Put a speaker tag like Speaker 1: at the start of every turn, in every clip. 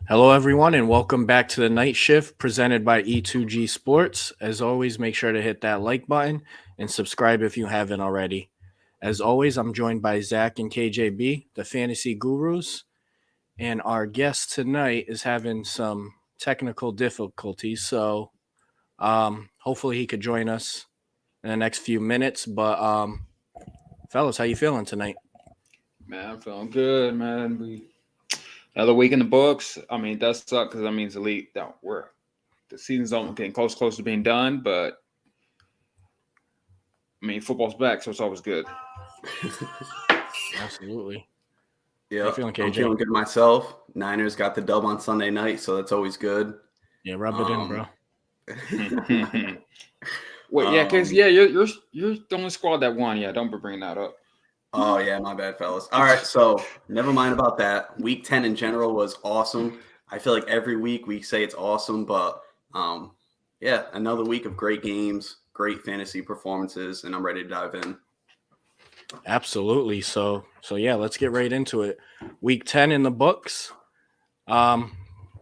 Speaker 1: Hello, everyone, and welcome back to the night shift presented by E2G Sports. As always, make sure to hit that like button and subscribe if you haven't already. As always, I'm joined by Zach and KJB, the fantasy gurus, and our guest tonight is having some technical difficulties. So, hopefully, he could join us in the next few minutes. But, fellas, how you feeling tonight?
Speaker 2: Man, I'm feeling good, man. We another week in the books. I mean, it does suck because that means the league don't we're the season's almost getting close to being done. But I mean, football's back, so it's always good.
Speaker 1: Absolutely. How you
Speaker 3: Yeah,
Speaker 1: feeling,
Speaker 3: I'm
Speaker 1: KJ?
Speaker 3: feeling good myself. Niners got the dub on Sunday night, so that's always good.
Speaker 1: Yeah, rub it in, bro.
Speaker 3: Um,
Speaker 2: Wait, yeah, cause
Speaker 3: um,
Speaker 2: yeah, you're the only squad that won. Yeah, don't be bringing that up.
Speaker 3: oh yeah, my bad, fellas. All right, so never mind about that. Week 10 in general was awesome. I feel like every week we say it's awesome, but yeah, another week of great games, great fantasy performances, and I'm ready to dive in.
Speaker 1: Absolutely. So yeah, let's get right into it. Week 10 in the books. Um,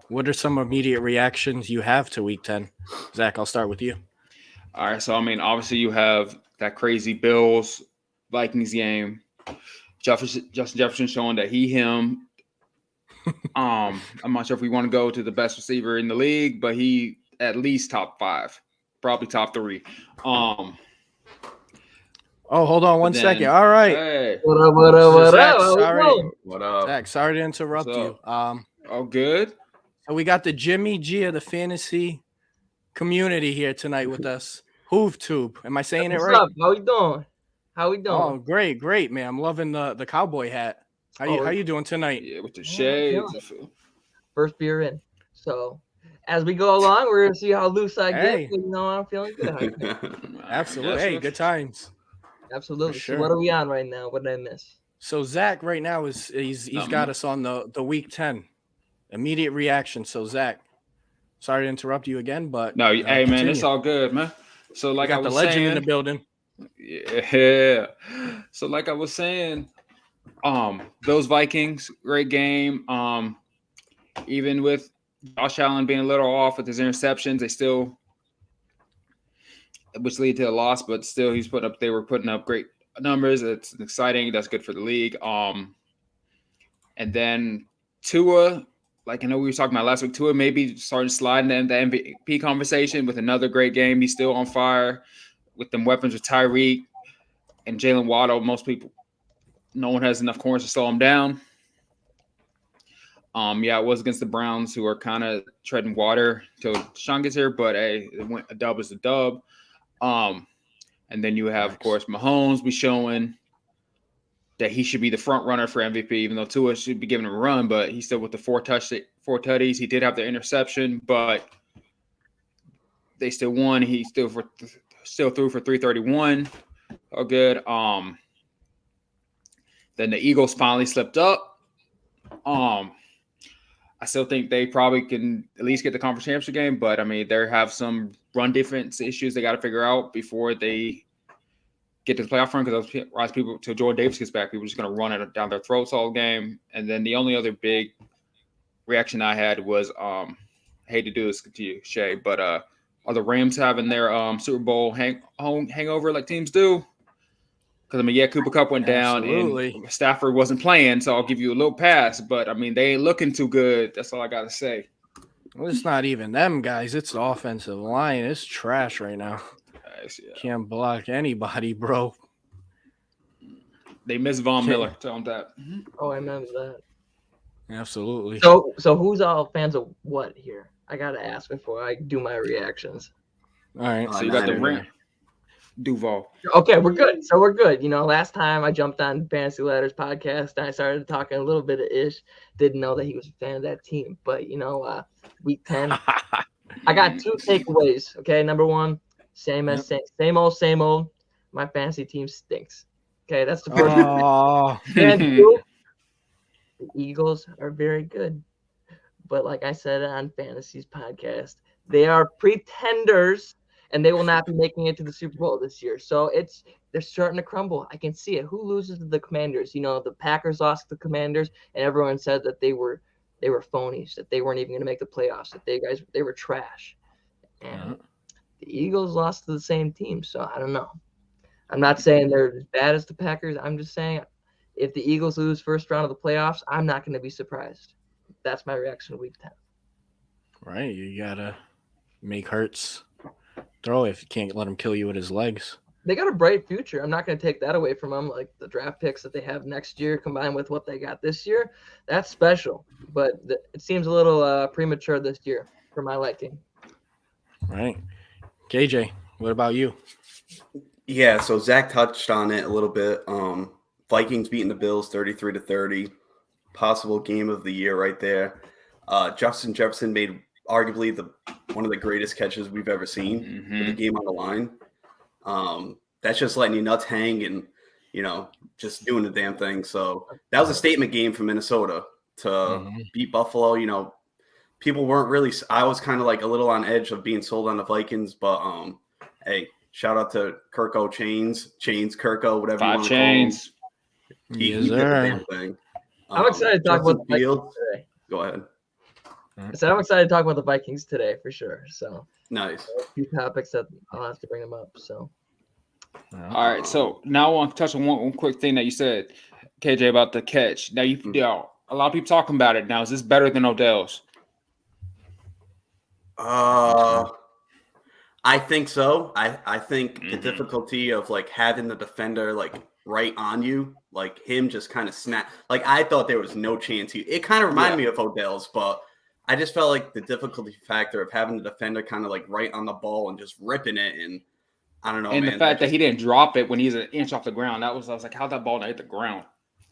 Speaker 1: what are some immediate reactions you have to week 10? Zach, I'll start with you.
Speaker 2: All right, so I mean, obviously you have that crazy Bills Vikings game. Justin Jefferson showing that him. I'm not sure if we want to go to the best receiver in the league, but he at least top five, probably top three. Um,
Speaker 1: Oh, hold on
Speaker 2: but
Speaker 1: one second.
Speaker 2: then
Speaker 1: All right.
Speaker 2: hey,
Speaker 4: What up, what up,
Speaker 1: So
Speaker 4: what
Speaker 1: Zach,
Speaker 4: up? How we
Speaker 1: sorry.
Speaker 4: doing?
Speaker 3: What up?
Speaker 1: Zach, sorry to
Speaker 2: what's
Speaker 1: interrupt you.
Speaker 2: up? Oh, good.
Speaker 1: So we got the Jimmy G of the fantasy community here tonight with us. HoovTube. Am I saying it
Speaker 4: What's
Speaker 1: right?
Speaker 4: up? How we doing? How we
Speaker 1: Oh,
Speaker 4: doing?
Speaker 1: great, man. I'm loving the cowboy hat. How you doing tonight?
Speaker 2: Yeah, with the
Speaker 4: Man, I'm feeling
Speaker 2: shades.
Speaker 4: it. First beer in. So as we go along, we're gonna see how loose I get.
Speaker 1: Hey,
Speaker 4: But I'm feeling good. How you doing?
Speaker 1: absolutely. Hey, good times. For
Speaker 4: Absolutely. So what
Speaker 1: sure.
Speaker 4: are we on right now? What did I miss?
Speaker 1: So Zach right now he's got
Speaker 2: Nothing.
Speaker 1: us on the week 10 immediate reaction. So Zach, sorry to interrupt you again, but
Speaker 2: No, hey man, it's
Speaker 1: continue.
Speaker 2: all good, man. So
Speaker 1: We
Speaker 2: like I
Speaker 1: got the
Speaker 2: was
Speaker 1: legend in the
Speaker 2: saying,
Speaker 1: building.
Speaker 2: yeah. So like I was saying, those Vikings, great game. Even with Josh Allen being a little off with his interceptions, they still, which lead to a loss, but still they were putting up great numbers. It's exciting. That's good for the league. And then Tua, like I know we were talking about last week, Tua maybe starting sliding in the MVP conversation with another great game. He's still on fire with them weapons with Tyreek and Jalen Waddle. No one has enough corners to slow him down. Yeah, it was against the Browns, who are kind of treading water till Sean gets here, but hey, a dub is a dub. Um, and then you have, of
Speaker 1: Facts.
Speaker 2: course, Mahomes be showing that he should be the front runner for MVP, even though Tua should be giving him a run, but he's still with the four tutties. He did have the interception, but they still won. He still threw for 331. Oh, good. Then the Eagles finally slipped up. I still think they probably can at least get the conference championship game, but I mean, they have some run defense issues they got to figure out before they get to the playoff run, because those people till Jordan Davis gets back, people are just going to run it down their throats all game. And then the only other big reaction I had was, I hate to do this to you, Shay, but are the Rams having their Super Bowl hangover like teams do? Because, I mean, yeah, Cooper Cup went down and
Speaker 1: Absolutely.
Speaker 2: Stafford wasn't playing, so I'll give you a little pass. But, I mean, they ain't looking too good. That's all I got to say.
Speaker 1: Well, it's not even them guys. It's the offensive line. It's trash right now.
Speaker 2: Yeah.
Speaker 1: Can't block anybody, bro.
Speaker 2: They miss Von
Speaker 1: Can't-
Speaker 2: Miller. Tell them that.
Speaker 4: Oh, I remember that.
Speaker 1: Absolutely.
Speaker 4: So who's all fans of what here? I gotta ask before I do my reactions.
Speaker 1: All right.
Speaker 2: So you got the
Speaker 3: Niners.
Speaker 2: Ram. Duval.
Speaker 4: Okay, we're good. So we're good. Last time I jumped on Fantasy Ladders podcast and I started talking a little bit of ish. Didn't know that he was a fan of that team. But week 10, I got two takeaways. Okay, number one, same old. My fantasy team stinks. Okay, that's the first one.
Speaker 1: Oh,
Speaker 4: And two, the Eagles are very good. But like I said on Fantasy's podcast, they are pretenders and they will not be making it to the Super Bowl this year. So they're starting to crumble. I can see it. Who loses to the Commanders? The Packers lost to the Commanders, and everyone said that they they were phonies, that they weren't even going to make the playoffs, that they were trash. And the Eagles lost to the same team, so I don't know. I'm not saying they're as bad as the Packers. I'm just saying if the Eagles lose first round of the playoffs, I'm not going to be surprised. That's my reaction to Week 10.
Speaker 1: Right, you gotta make Hurts throw if you can't let him kill you with his legs.
Speaker 4: They got a bright future. I'm not going to take that away from them. Like the draft picks that they have next year combined with what they got this year, that's special. But it seems a little premature this year for my liking.
Speaker 1: Right. KJ, what about you?
Speaker 3: Yeah, so Zach touched on it a little bit. Vikings beating the Bills 33-30. Possible game of the year right there. Justin Jefferson made arguably one of the greatest catches we've ever seen with the game on the line. That's just letting your nuts hang and, just doing the damn thing. So that was a statement game for Minnesota to beat Buffalo. People weren't really – I was kind of like a little on edge of being sold on the Vikings, but hey, shout out to Kirko Kirko, whatever you want to call him. He did the damn thing.
Speaker 4: I'm excited to talk about the Vikings today.
Speaker 3: Go ahead.
Speaker 4: So I'm excited to talk about the Vikings today for sure. So
Speaker 3: nice.
Speaker 4: A few topics that I'll have to bring them up. So.
Speaker 2: All right. So now I want to touch on one quick thing that you said, KJ, about the catch. Now a lot of people talking about it now. Is this better than Odell's?
Speaker 3: I think so. I think the difficulty of like having the defender like right on you, like him just kind of snap. Like I thought there was no chance. It kind of reminded me of Odell's, but I just felt like the difficulty factor of having the defender kind of like right on the ball and just ripping it. And I don't know.
Speaker 2: And
Speaker 3: man,
Speaker 2: the fact that he didn't drop it when he's an inch off the ground, I was like, how'd that ball not hit the ground?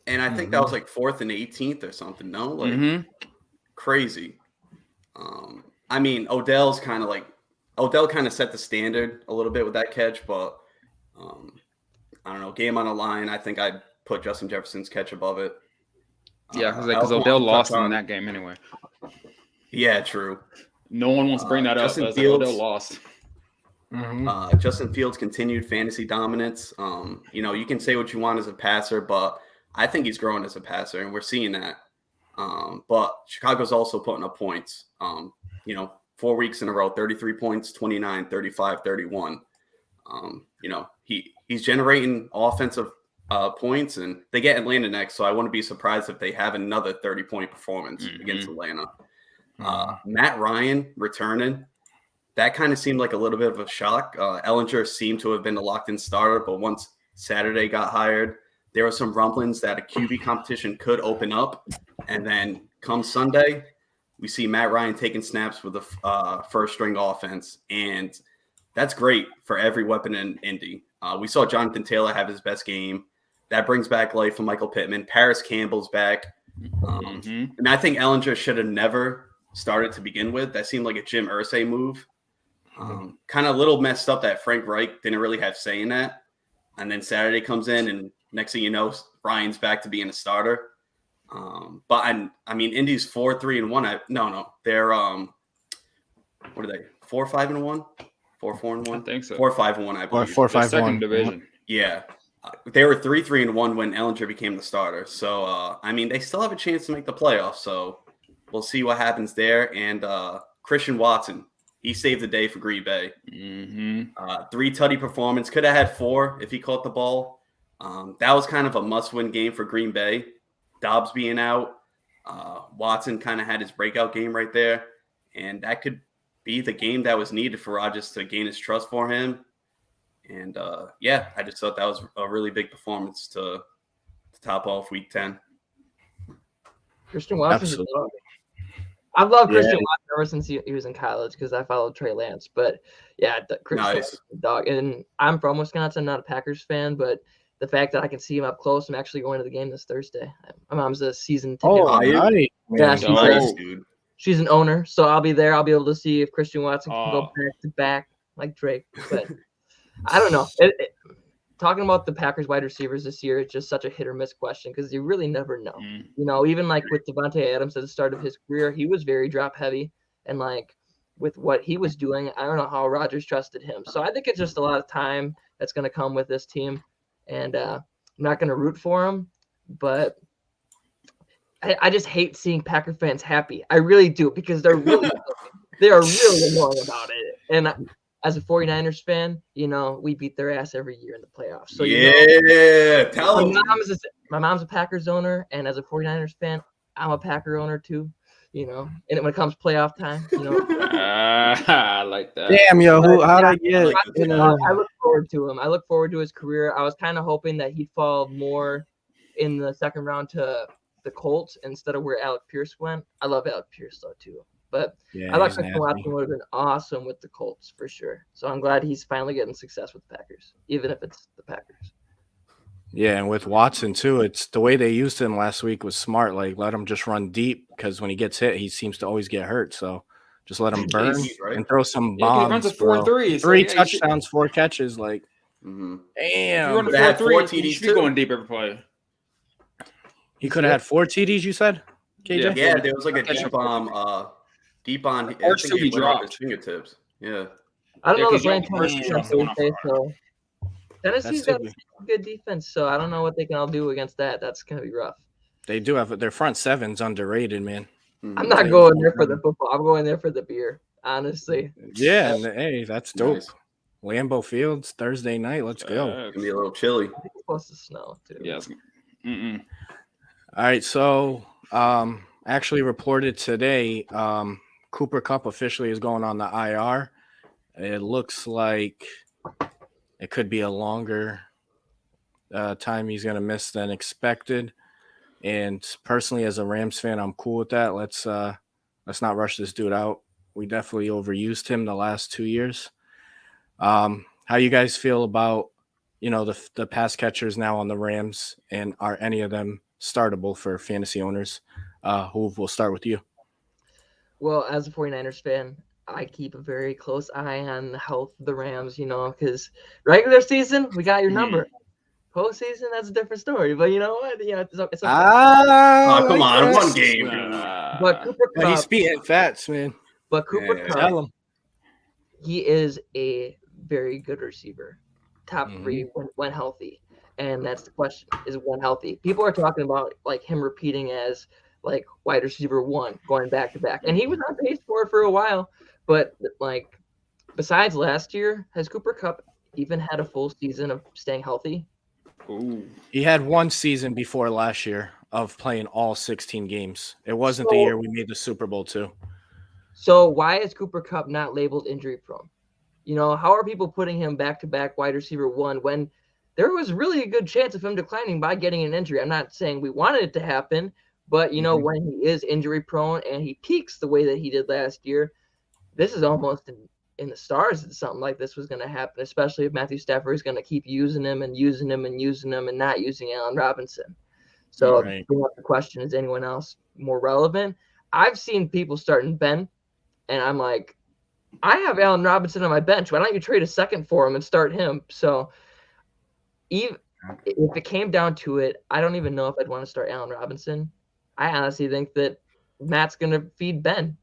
Speaker 3: And I think that was like 4th and 18th or something. No, like crazy. I mean, Odell kind of set the standard a little bit with that catch, but I don't know. Game on the line, I think I'd put Justin Jefferson's catch above it.
Speaker 2: Yeah, because Odell lost in that game anyway.
Speaker 3: Yeah, true.
Speaker 2: No one wants to bring that up.
Speaker 3: Justin Fields,
Speaker 2: Odell lost.
Speaker 3: Justin Fields' continued fantasy dominance. You can say what you want as a passer, but I think he's growing as a passer, and we're seeing that. But Chicago's also putting up points. 4 weeks in a row, 33 points, 29, 35, 31. He's generating offensive points, and they get Atlanta next, so I wouldn't be surprised if they have another 30-point performance against Atlanta. Matt Ryan returning, that kind of seemed like a little bit of a shock. Ellinger seemed to have been a locked-in starter, but once Saturday got hired, there were some rumblings that a QB competition could open up, and then come Sunday, we see Matt Ryan taking snaps with the first-string offense, and that's great for every weapon in Indy. We saw Jonathan Taylor have his best game. That brings back life for Michael Pittman. Paris Campbell's back. And I think Ellinger should have never started to begin with. That seemed like a Jim Irsay move. Kind of a little messed up that Frank Reich didn't really have say in that. And then Saturday comes in, and next thing you know, Ryan's back to being a starter. But I mean, Indy's 4-3-1. No, they're what are they? 4-5-1, 4-4-1.
Speaker 2: I think so.
Speaker 3: 4-5-1. I believe.
Speaker 1: 4-5-1.
Speaker 2: Second division.
Speaker 3: Yeah, they were 3-3-1 when Ellinger became the starter. So I mean, they still have a chance to make the playoffs. So we'll see what happens there. And Christian Watson, he saved the day for Green Bay. 3 tutty performance. Could have had 4 if he caught the ball. That was kind of a must-win game for Green Bay. Dobbs being out, Watson kind of had his breakout game right there, and that could be the game that was needed for Rodgers to gain his trust for him. And I just thought that was a really big performance to top off Week 10.
Speaker 4: Christian Watson. I've loved Christian Watson ever since he was in college because I followed Trey Lance. But Christian dog. And I'm from Wisconsin, not a Packers fan, but the fact that I can see him up close, I'm actually going to the game this Thursday. My mom's a season ticket.
Speaker 3: Nice, dude.
Speaker 4: She's an owner, so I'll be there. I'll be able to see if Christian Watson can go back to back like Drake. But I don't know. Talking about the Packers wide receivers this year, it's just such a hit or miss question because you really never know. Even like with Devontae Adams at the start of his career, he was very drop heavy. And like with what he was doing, I don't know how Rodgers trusted him. So I think it's just a lot of time that's going to come with this team. And I'm not going to root for him, but I just hate seeing Packer fans happy. I really do, because they're really they are really annoying about it. And as a 49ers fan, we beat their ass every year in the playoffs. So
Speaker 3: tell them.
Speaker 4: My mom's a Packers owner, and as a 49ers fan, I'm a Packer owner too. And when it comes playoff time,
Speaker 2: I like that.
Speaker 1: Damn, yo, how'd I get?
Speaker 4: I look forward to him. I look forward to his career. I was kind of hoping that he'd fall more in the second round to the Colts instead of where Alec Pierce went. I love Alec Pierce though too, but I thought Christian Watson would have been awesome with the Colts for sure. So I'm glad he's finally getting success with the Packers, even if it's the Packers.
Speaker 1: Yeah, and with Watson too, it's the way they used him last week was smart. Like, let him just run deep, because when he gets hit, he seems to always get hurt. So just let him burn and throw some bombs.
Speaker 2: He runs a 4-3.
Speaker 1: Three touchdowns, 4 catches. Like,
Speaker 2: damn.
Speaker 3: If you
Speaker 2: run a 4-3, he should be going deep every play.
Speaker 1: He could have had 4 TDs, you said, KJ?
Speaker 3: Yeah, there was like a deep on
Speaker 2: First two he dropped
Speaker 3: his fingertips. Yeah.
Speaker 4: I don't know the plan on Thursday, so Tennessee's got a good defense, so I don't know what they can all do against that. That's gonna be rough.
Speaker 1: They do have their front seven's underrated, man.
Speaker 4: I'm not going there for the football. I'm going there for the beer, honestly.
Speaker 1: Yeah, and hey, that's dope.
Speaker 3: Nice.
Speaker 1: Lambeau Fields Thursday night. Let's go.
Speaker 3: It's gonna be a little chilly.
Speaker 4: It's supposed to snow too.
Speaker 2: Yes.
Speaker 1: All right, so actually reported today, Cooper Kupp officially is going on the IR. It looks like it could be a longer time he's going to miss than expected. And personally, as a Rams fan, I'm cool with that. Let's not rush this dude out. We definitely overused him the last 2 years. How you guys feel about, the pass catchers now on the Rams, and are any of them startable for fantasy owners? Who will start with you?
Speaker 4: Well, as a 49ers fan, I keep a very close eye on the health of the Rams, because regular season, we got your number. Postseason, that's a different story. But you know what? It's okay.
Speaker 3: Come on, one game.
Speaker 4: But Cooper Kupp,
Speaker 1: he's speaking facts, man.
Speaker 4: But Cooper Kupp, he is a very good receiver. Top 3 when healthy. And that's the question, is when healthy. People are talking about like him repeating as like wide receiver 1 going back to back. And he was on pace for it for a while. But like besides last year, has Cooper Kupp even had a full season of staying healthy?
Speaker 2: Ooh.
Speaker 1: He had one season before last year of playing all 16 games. It wasn't the year we made the Super Bowl too.
Speaker 4: So why is Cooper Kupp not labeled injury prone? How are people putting him back to back wide receiver 1 when there was really a good chance of him declining by getting an injury? I'm not saying we wanted it to happen, but when he is injury prone and he peaks the way that he did last year, this is almost in the stars that something like this was going to happen, especially if Matthew Stafford is going to keep using him and not using Allen Robinson. So the question, is anyone else more relevant? I've seen people starting Ben, and I'm like, I have Allen Robinson on my bench. Why don't you trade a second for him and start him? So if it came down to it, I don't even know if I'd want to start Allen Robinson. I honestly think that Matt's going to feed Ben.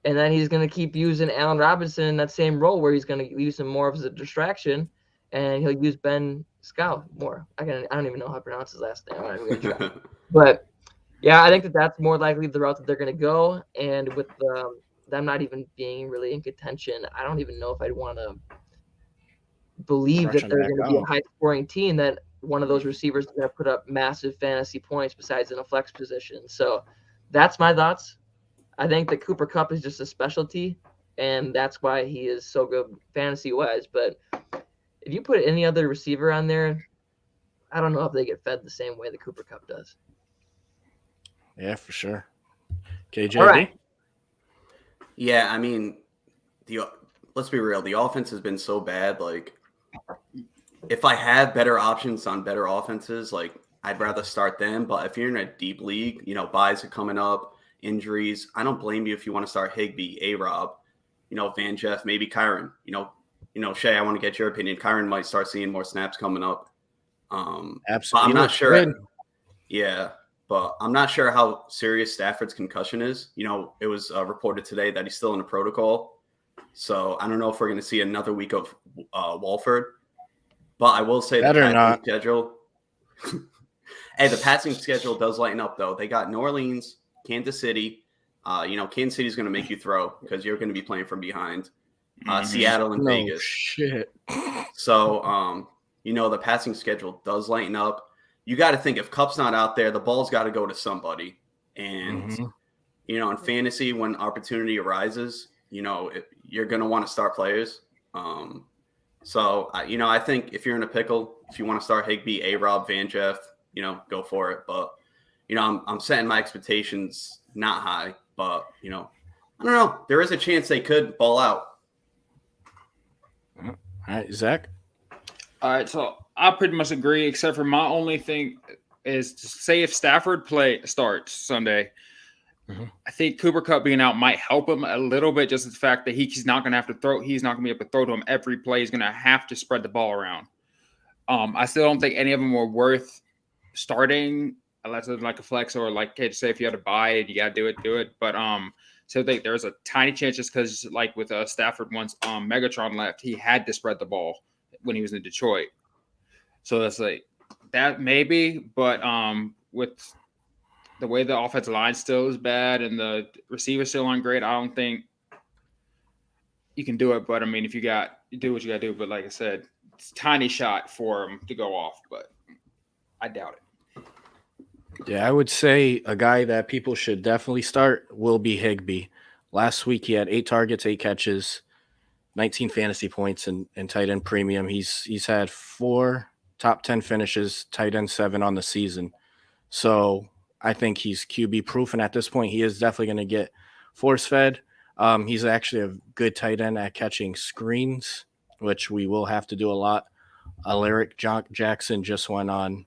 Speaker 4: And then he's going to keep using Allen Robinson in that same role where he's going to use him more as a distraction, and he'll use Ben Scow more. I don't even know how to pronounce his last name. I'm not even going to try. But, yeah, I think that's more likely the route that they're going to go. And with them not even being really in contention, I don't even know if I'd want to believe that they're going to be a high-scoring team, that one of those receivers is going to put up massive fantasy points besides in a flex position. So that's my thoughts. I think that Cooper Kupp is just a specialty, and that's why he is so good fantasy-wise. But if you put any other receiver on there, I don't know if they get fed the same way that Cooper Kupp does.
Speaker 1: Yeah, for sure. KJ?
Speaker 4: All right.
Speaker 3: Yeah, I mean, let's be real. The offense has been so bad. Like, if I have better options on better offenses, like, I'd rather start them. But if you're in a deep league, buys are coming up. Injuries. I don't blame you if you want to start Higbee, A-Rob, Van Jeff, maybe Kyron. Shay, I want to get your opinion. Kyron might start seeing more snaps coming up.
Speaker 1: Absolutely.
Speaker 3: I'm not sure. Yeah, but I'm not sure how serious Stafford's concussion is. It was reported today that he's still in a protocol. So I don't know if we're going to see another week of Walford. But I will say the schedule. Hey, the passing schedule does lighten up, though. They got New Orleans, Kansas City. Kansas City is going to make you throw because you're going to be playing from behind. Seattle and
Speaker 1: No
Speaker 3: Vegas.
Speaker 1: shit.
Speaker 3: So, the passing schedule does lighten up. You got to think if Cup's not out there, the ball's got to go to somebody. And, in fantasy, when opportunity arises, you're going to want to start players. I think if you're in a pickle, if you want to start Higbee, A-Rob, Van Jeff, go for it. But, I'm setting my expectations not high. But, I don't know. There is a chance they could ball out.
Speaker 1: All right, Zach?
Speaker 2: All right, so I pretty much agree, except for my only thing is to say if Stafford starts Sunday, I think Cooper Kupp being out might help him a little bit, just the fact that he's not going to have to throw. He's not going to be able to throw to him every play. He's going to have to spread the ball around. I still don't think any of them were worth starting unless it's like a flex or like, hey, say if you had to buy it, you got to do it. But so I think there's a tiny chance just because like with Stafford once Megatron left, he had to spread the ball when he was in Detroit. So that's like that maybe, but with the way the offensive line still is bad and the receivers still aren't great, I don't think you can do it. But I mean, if you do what you got to do. But like I said, it's a tiny shot for him to go off, but I doubt it.
Speaker 1: Yeah, I would say a guy that people should definitely start will be Higbee. Last week he had 8 targets, 8 catches, 19 fantasy points in tight end premium. He's had 4 top 10 finishes, tight end 7 on the season. So I think he's QB proof, and at this point he is definitely going to get force fed. He's actually a good tight end at catching screens, which we will have to do a lot. Alaric Jackson just went on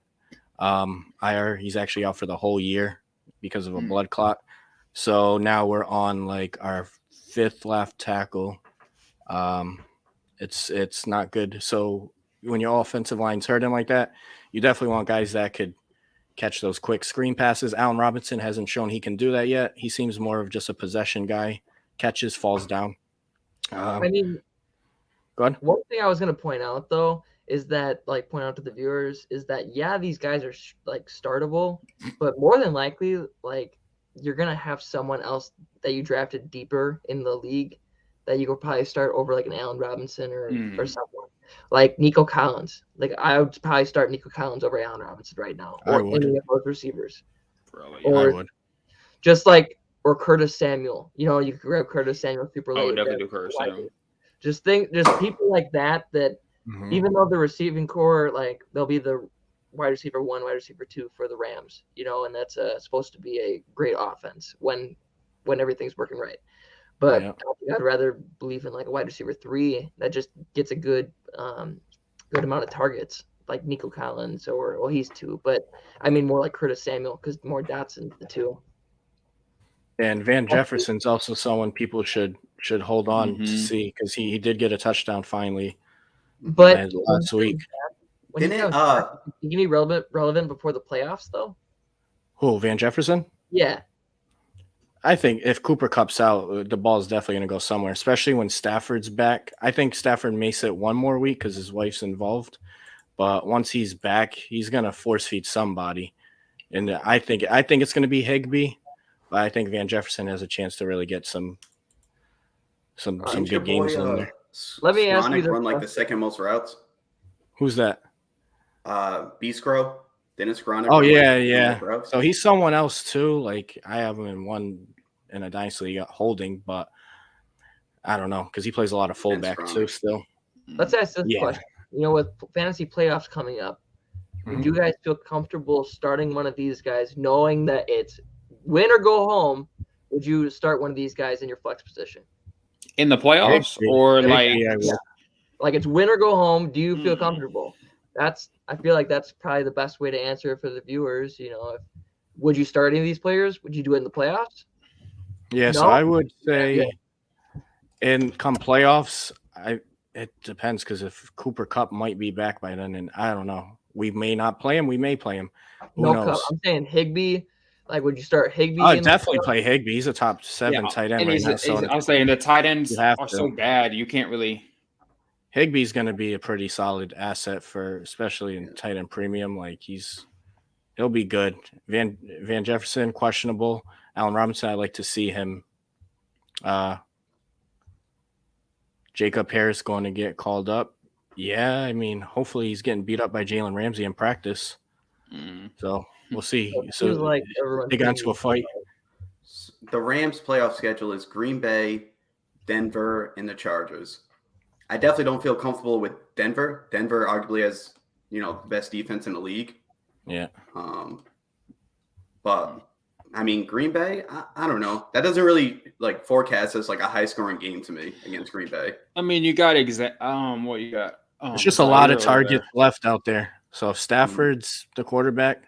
Speaker 1: IR. He's actually out for the whole year because of a blood clot. So now we're on like our 5th left tackle. It's not good. So when your offensive line's hurting like that, you definitely want guys that could catch those quick screen passes. Allen Robinson hasn't shown he can do that yet. He seems more of just a possession guy. Catches, falls down.
Speaker 4: Go ahead. One thing I was going to point out, though, is that, point out to the viewers, is that, yeah, these guys are, startable, but more than likely, you're going to have someone else that you drafted deeper in the league that you could probably start over, an Allen Robinson or someone. Like Nico Collins. I would probably start Nico Collins over Allen Robinson right now. Or any of those receivers.
Speaker 1: Really, I would.
Speaker 4: Just or Curtis Samuel. You could grab Curtis Samuel super late.
Speaker 2: I would definitely do Curtis Samuel.
Speaker 4: Just people like that even though the receiving core, they'll be the wide receiver 1, wide receiver 2 for the Rams, and that's supposed to be a great offense when everything's working right. But I'd rather believe in a wide receiver 3 that just gets a good amount of targets, like Nico Collins he's 2, but I mean more like Curtis Samuel because more dots in the 2.
Speaker 1: And Van Jefferson's also someone people should hold on to see because he did get a touchdown finally.
Speaker 4: But
Speaker 1: last week,
Speaker 4: he can be relevant before the playoffs though.
Speaker 1: Who, Van Jefferson?
Speaker 4: Yeah.
Speaker 1: I think if Cooper Kupp's out, the ball is definitely going to go somewhere, especially when Stafford's back. I think Stafford may sit one more week because his wife's involved. But once he's back, he's going to force feed somebody. And I think it's going to be Higbee. But I think Van Jefferson has a chance to really get some good games in there.
Speaker 4: Let me ask you
Speaker 3: run the second most routes.
Speaker 1: Who's that?
Speaker 3: Beast Crow. Dennis Gronick.
Speaker 1: Oh, yeah. So he's someone else, too. I have him in one in a dynasty league holding, but I don't know because he plays a lot of fullback, too, still.
Speaker 4: Let's ask this question. With fantasy playoffs coming up, would you guys feel comfortable starting one of these guys knowing that it's win or go home? Would you start one of these guys in your flex position?
Speaker 2: In the playoffs or
Speaker 4: it's win or go home? Do you feel comfortable? I feel like that's probably the best way to answer it for the viewers. Would you start any of these players? Would you do it in the playoffs?
Speaker 1: Yeah, no? So I would say in come playoffs, it depends because if Cooper Kupp might be back by then, and I don't know. We may not play him. We may play him. Who knows?
Speaker 4: Kupp. I'm saying Higbee. Would you start Higbee?
Speaker 1: I'd definitely play Higbee. He's a top 7 tight end right now.
Speaker 2: I'm saying the tight ends are so bad. You can't really.
Speaker 1: Higbee's going to be a pretty solid asset especially in tight end premium. He's he'll be good. Van Jefferson, questionable. Allen Robinson, I'd like to see him. Jacob Harris going to get called up. Yeah, I mean, hopefully he's getting beat up by Jalen Ramsey in practice. So we'll see.
Speaker 4: It
Speaker 1: So
Speaker 4: feels like everyone's
Speaker 1: they got into a fight.
Speaker 3: The Rams' playoff schedule is Green Bay, Denver, and the Chargers. I definitely don't feel comfortable with Denver. Denver arguably has, the best defense in the league.
Speaker 1: Yeah.
Speaker 3: But I mean, Green Bay, I don't know. That doesn't really forecast as a high scoring game to me against Green Bay.
Speaker 2: I mean, you got what you got.
Speaker 1: It's just a lot of targets left out there. So if Stafford's the quarterback,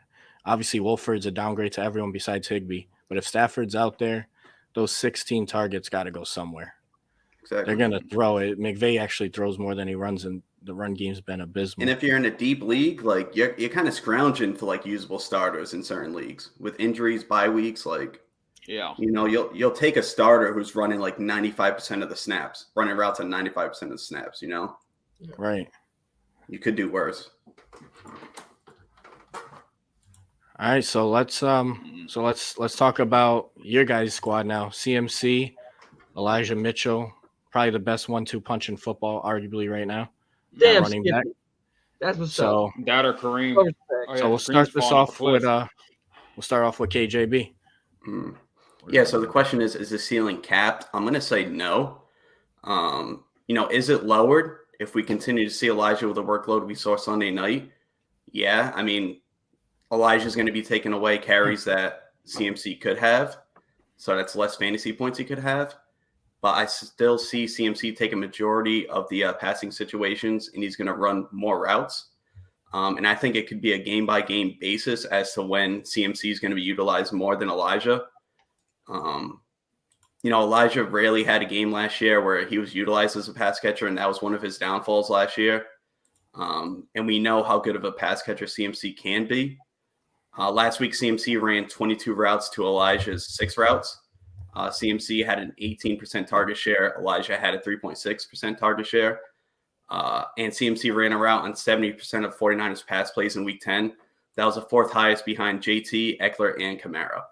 Speaker 1: obviously Wolford's a downgrade to everyone besides Higbee. But if Stafford's out there, those 16 targets got to go somewhere.
Speaker 3: Exactly.
Speaker 1: They're going to throw it. McVay actually throws more than he runs, and the run game's been abysmal.
Speaker 3: And if you're in a deep league, you're kind of scrounging for usable starters in certain leagues with injuries, bye weeks. You'll take a starter who's running 95% of the snaps, running routes on 95% of the snaps.
Speaker 1: Right.
Speaker 3: You could do worse.
Speaker 1: All right, so let's talk about your guys' squad now. CMC, Elijah Mitchell, probably the best 1-2 punch in football, arguably right now.
Speaker 4: Damn,
Speaker 1: running back.
Speaker 4: That's what's
Speaker 1: So
Speaker 4: up.
Speaker 2: That or Kareem.
Speaker 1: So we'll start this off with KJB.
Speaker 3: Yeah. So the question is the ceiling capped? I'm gonna say no. Is it lowered if we continue to see Elijah with the workload we saw Sunday night? Yeah. I mean, Elijah's going to be taking away carries that CMC could have. So that's less fantasy points he could have. But I still see CMC take a majority of the passing situations, and he's going to run more routes. And I think it could be a game-by-game basis as to when CMC is going to be utilized more than Elijah. Elijah rarely had a game last year where he was utilized as a pass catcher, and that was one of his downfalls last year. And we know how good of a pass catcher CMC can be. Last week, CMC ran 22 routes to Elijah's 6 routes. CMC had an 18% target share. Elijah had a 3.6% target share. And CMC ran a route on 70% of 49ers pass plays in week 10. That was the 4th highest behind JT, Eckler, and Kamara.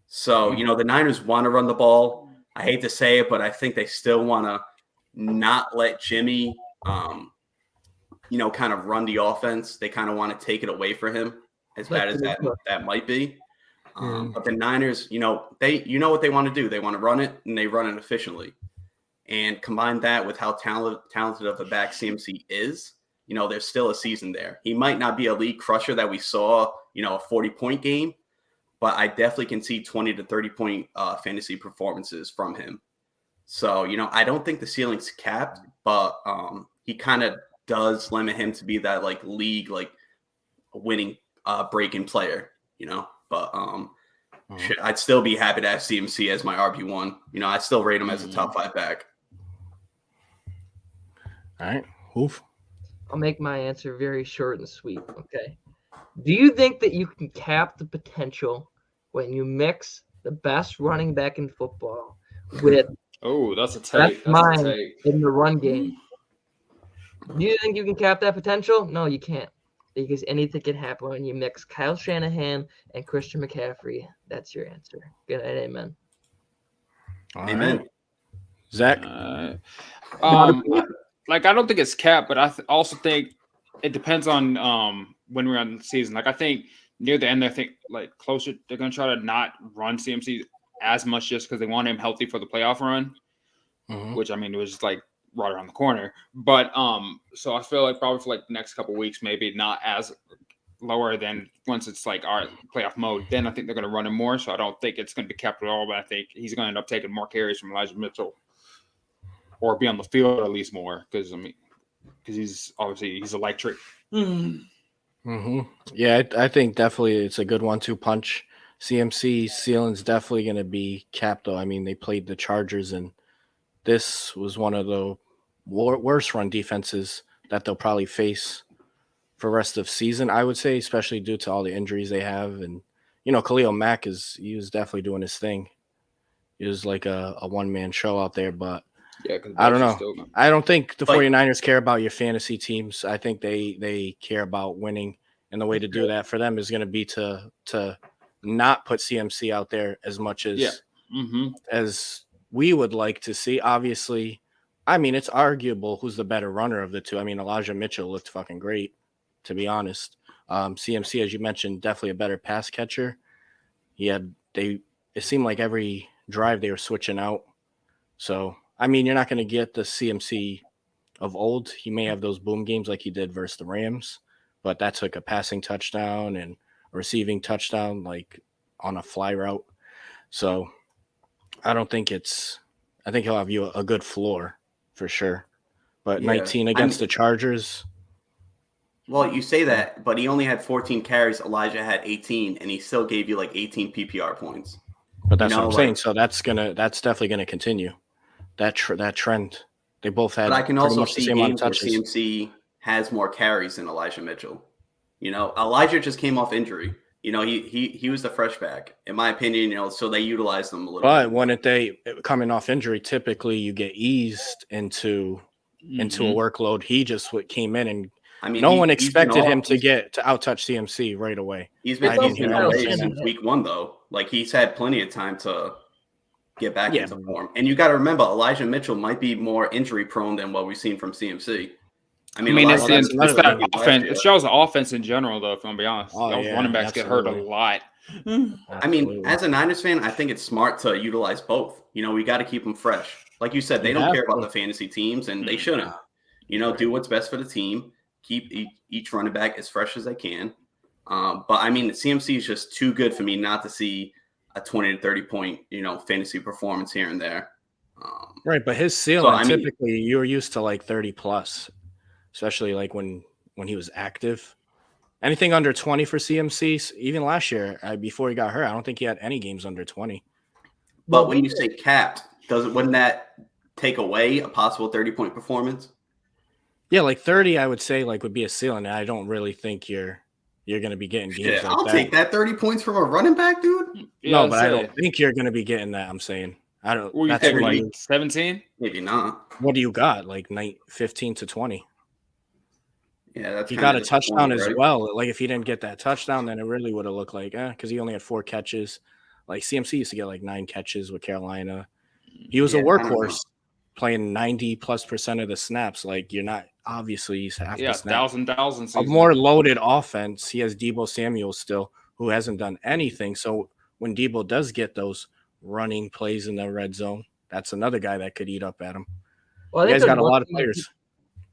Speaker 3: So, the Niners want to run the ball. I hate to say it, but I think they still want to not let Jimmy, kind of run the offense. They kind of want to take it away from him, as bad as that might be. But the Niners, what they want to do. They want to run it, and they run it efficiently. And combine that with how talented of a back CMC is, there's still a season there. He might not be a league crusher that we saw, a 40-point game, but I definitely can see 20 to 30-point fantasy performances from him. So, I don't think the ceiling's capped, but he kind of does limit him to be that league winning breaking player, But I'd still be happy to have CMC as my RB1. I still rate him as a top 5 back.
Speaker 1: All right. Oof.
Speaker 4: I'll make my answer very short and sweet. Okay. Do you think that you can cap the potential when you mix the best running back in football with
Speaker 2: that's a take.
Speaker 4: In the run game? Do you think you can cap that potential? No, you can't. Because anything can happen when you mix Kyle Shanahan and Christian McCaffrey. That's your answer. Good night, amen.
Speaker 3: Amen.
Speaker 1: Right. Zach?
Speaker 2: I don't think it's capped, but I also think it depends on when we're on the season. I think near the end, closer, they're going to try to not run CMC as much just because they want him healthy for the playoff run, which, it was just right around the corner. But so I feel like probably for the next couple of weeks, maybe not as lower than once it's all right, playoff mode. Then I think they're going to run him more. So I don't think it's going to be capped at all, but I think he's going to end up taking more carries from Elijah Mitchell or be on the field at least more because he's electric.
Speaker 1: Yeah, I think definitely it's a good 1-2 punch. CMC ceiling's definitely going to be capped though. They played the Chargers, and this was one of the worst run defenses that they'll probably face for the rest of the season, I would say, especially due to all the injuries they have. And, Khalil Mack he was definitely doing his thing. He was like a one-man show out there, but I don't know. I don't think the 49ers care about your fantasy teams. I think they care about winning And the way to do that for them is going to be to not put CMC out there as much as as we would like to see. Obviously, I mean, it's arguable who's the better runner of the two. I mean, Elijah Mitchell looked fucking great, to be honest. CMC, as you mentioned, definitely a better pass catcher. It seemed like every drive they were switching out. So, I mean, you're not going to get the CMC of old. He may have those boom games like he did versus the Rams, but that took a passing touchdown and a receiving touchdown, like on a fly route. So I think he'll have you a good floor for sure. But 19 against the Chargers.
Speaker 3: Well, you say that, but he only had 14 carries. Elijah had 18, and he still gave you like 18 PPR points.
Speaker 1: But that's what I'm saying. So that's definitely gonna continue. That trend. They both had.
Speaker 3: But I can also see games where
Speaker 1: touches.
Speaker 3: CMC has more carries than Elijah Mitchell. Elijah just came off injury. He was the fresh back, in my opinion. So they utilized him a little.
Speaker 1: But when coming off injury, typically you get eased into a workload. He just came in and. I mean, no one expected him to out-touch CMC right away.
Speaker 3: He's been since week 1, though. Like, he's had plenty of time to get back into form. And you got to remember, Elijah Mitchell might be more injury-prone than what we've seen from CMC.
Speaker 2: It's that offense. It shows the offense in general, though, if I'm going to be honest. Running backs get hurt a lot.
Speaker 3: I mean, as a Niners fan, I think it's smart to utilize both. We got to keep them fresh. Like you said, they don't care about the fantasy teams, and they shouldn't. Do what's best for the team. Keep each running back as fresh as they can. But I mean, the CMC is just too good for me not to see a 20 to 30 point, fantasy performance here and there.
Speaker 1: Right. But his ceiling, typically you were used to like 30 plus, especially like when he was active. Anything under 20 for CMC, even last year, before he got hurt, I don't think he had any games under 20.
Speaker 3: But when you say capped, wouldn't that take away a possible 30-point performance?
Speaker 1: Yeah, like 30, I would say would be a ceiling. I don't really think you're going to be getting games like
Speaker 3: I'll take that 30 points from a running back, dude.
Speaker 1: No, but I don't think you're going to be getting that. I'm saying I don't.
Speaker 2: What
Speaker 1: that's
Speaker 2: like 17?
Speaker 3: Maybe not.
Speaker 1: What do you got? Like 15 to 20.
Speaker 3: Yeah, that's.
Speaker 1: He got a touchdown as well. Like if he didn't get that touchdown, then it really would have looked like because he only had 4 catches. Like CMC used to get like 9 catches with Carolina. He was a workhorse. Playing 90+% of the snaps, like you're not obviously half the snaps.
Speaker 2: Thousands.
Speaker 1: A more loaded offense. He has Deebo Samuel still, who hasn't done anything. So when Deebo does get those running plays in the red zone, that's another guy that could eat up at him. Well, you guys got a lot of players.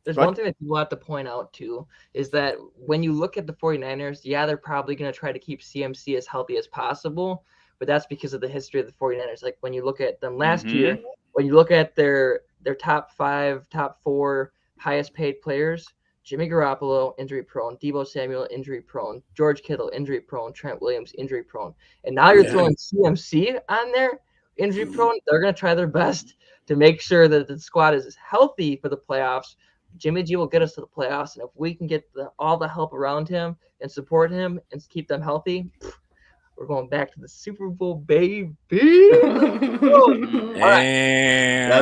Speaker 4: There's one thing that people have to point out too is that when you look at the 49ers, they're probably going to try to keep CMC as healthy as possible, but that's because of the history of the 49ers. Like when you look at them last year. When you look at their top 5, top 4 highest paid players, Jimmy Garoppolo, injury prone, Deebo Samuel, injury prone, George Kittle, injury prone, Trent Williams, injury prone. And now you're throwing CMC on there, injury prone. They're going to try their best to make sure that the squad is healthy for the playoffs. Jimmy G will get us to the playoffs. And if we can get all the help around him and support him and keep them healthy, we're going back to the Super Bowl, baby.
Speaker 3: Let's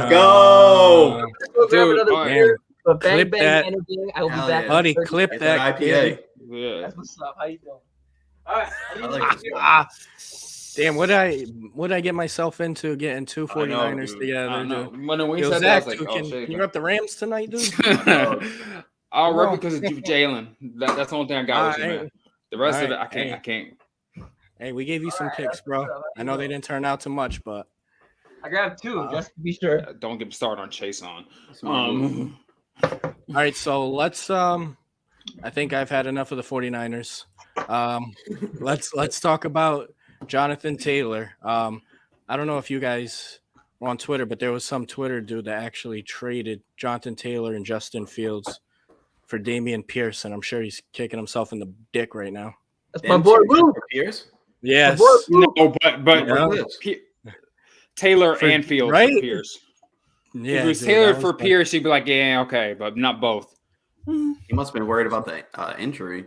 Speaker 3: go.
Speaker 4: But bang, bang, anything. I will be back.
Speaker 1: Buddy, clip that.
Speaker 3: IPA.
Speaker 2: Yeah.
Speaker 4: That's what's up. How you doing? All right.
Speaker 1: Damn, what did I get myself into getting 2 49ers together?
Speaker 2: When we said
Speaker 1: Zach,
Speaker 2: that, I was like,
Speaker 1: can you rep the Rams tonight, dude?
Speaker 2: I'll rep it because of Jalen. That's the only thing I got with you, man. The rest of it, I can't.
Speaker 1: Hey, we gave you some picks, bro. I know they didn't turn out to much, but
Speaker 4: I grabbed 2 just to be sure.
Speaker 2: Don't get me started on Chase on.
Speaker 1: All right, so let's I think I've had enough of the 49ers. Let's talk about Jonathan Taylor. I don't know if you guys were on Twitter, but there was some Twitter dude that actually traded Jonathan Taylor and Justin Fields for Dameon Pierce, and I'm sure he's kicking himself in the dick right now.
Speaker 4: That's my boy Luke.
Speaker 3: Pierce?
Speaker 1: Yes.
Speaker 2: No, but Taylor and Fields
Speaker 1: right?
Speaker 2: for Pierce.
Speaker 1: Yeah,
Speaker 2: if it was Taylor for Pierce, he'd be like, yeah, okay, but not both.
Speaker 3: He must have been worried about the injury.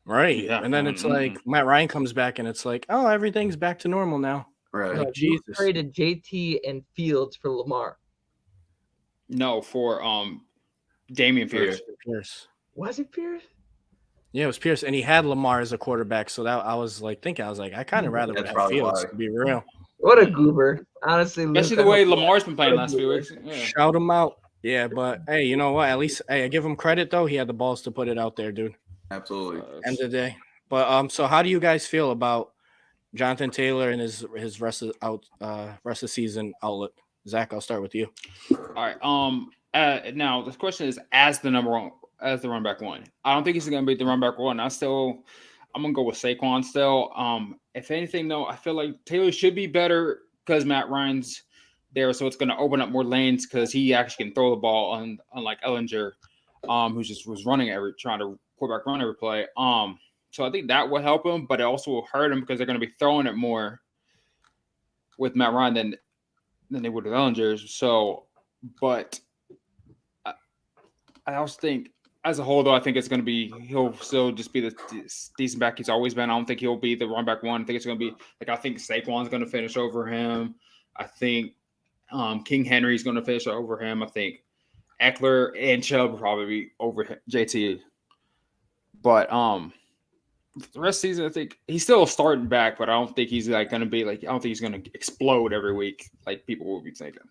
Speaker 1: Right. Yeah. And then it's like Matt Ryan comes back and it's like, oh, everything's back to normal now.
Speaker 3: Right.
Speaker 4: No, Jesus. Traded JT and Fields for Lamar.
Speaker 2: No, for Dameon Pierce.
Speaker 4: Was it Pierce?
Speaker 1: Yeah, it was Pierce, and he had Lamar as a quarterback. So that I was like, I kind of rather would
Speaker 3: That's
Speaker 1: have
Speaker 3: probably
Speaker 1: Fields,
Speaker 3: why.
Speaker 1: to be real.
Speaker 4: What a goober. Honestly, Luke.
Speaker 2: Especially the
Speaker 4: I hope
Speaker 2: way
Speaker 4: you-
Speaker 2: Lamar's been playing
Speaker 4: what a
Speaker 2: last few
Speaker 4: goober.
Speaker 2: weeks. Yeah.
Speaker 1: Shout him out. Yeah, but hey, you know what? At least hey, I give him credit though. He had the balls to put it out there, dude.
Speaker 3: Absolutely.
Speaker 1: End of the day. But so how do you guys feel about Jonathan Taylor and his rest of season outlook? Zach, I'll start with you.
Speaker 2: All right. Now the question is, as the run back one, I don't think he's going to be the run back one. I'm going to go with Saquon still. If anything, though, I feel like Taylor should be better because Matt Ryan's there, so it's going to open up more lanes because he actually can throw the ball unlike Ellinger, who just was trying to quarterback run every play. So I think that will help him, but it also will hurt him because they're going to be throwing it more with Matt Ryan than they would with Ellinger. So, but I also think as a whole, though, I think it's going to be he'll still just be the decent back he's always been. I don't think he'll be the run back one. I think it's going to be I think Saquon's going to finish over him. I think King Henry's going to finish over him. I think Eckler and Chubb will probably be over JT. But the rest of the season, I think he's still starting back, but I don't think he's going to be I don't think he's going to explode every week like people will be thinking.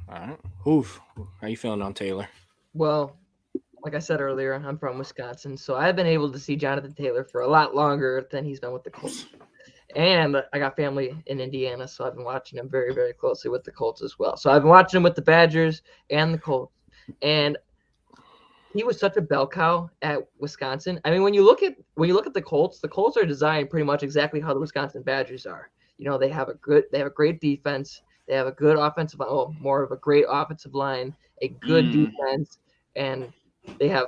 Speaker 1: All right. Oof. How you feeling on Taylor?
Speaker 4: Well, like I said earlier, I'm from Wisconsin, so I've been able to see Jonathan Taylor for a lot longer than he's been with the Colts. And I got family in Indiana, so I've been watching him very, very closely with the Colts as well. So I've been watching him with the Badgers and the Colts. And he was such a bell cow at Wisconsin. I mean, when you look at the Colts are designed pretty much exactly how the Wisconsin Badgers are. You know, they have a great defense. They have a good more of a great offensive line, a good defense, and they have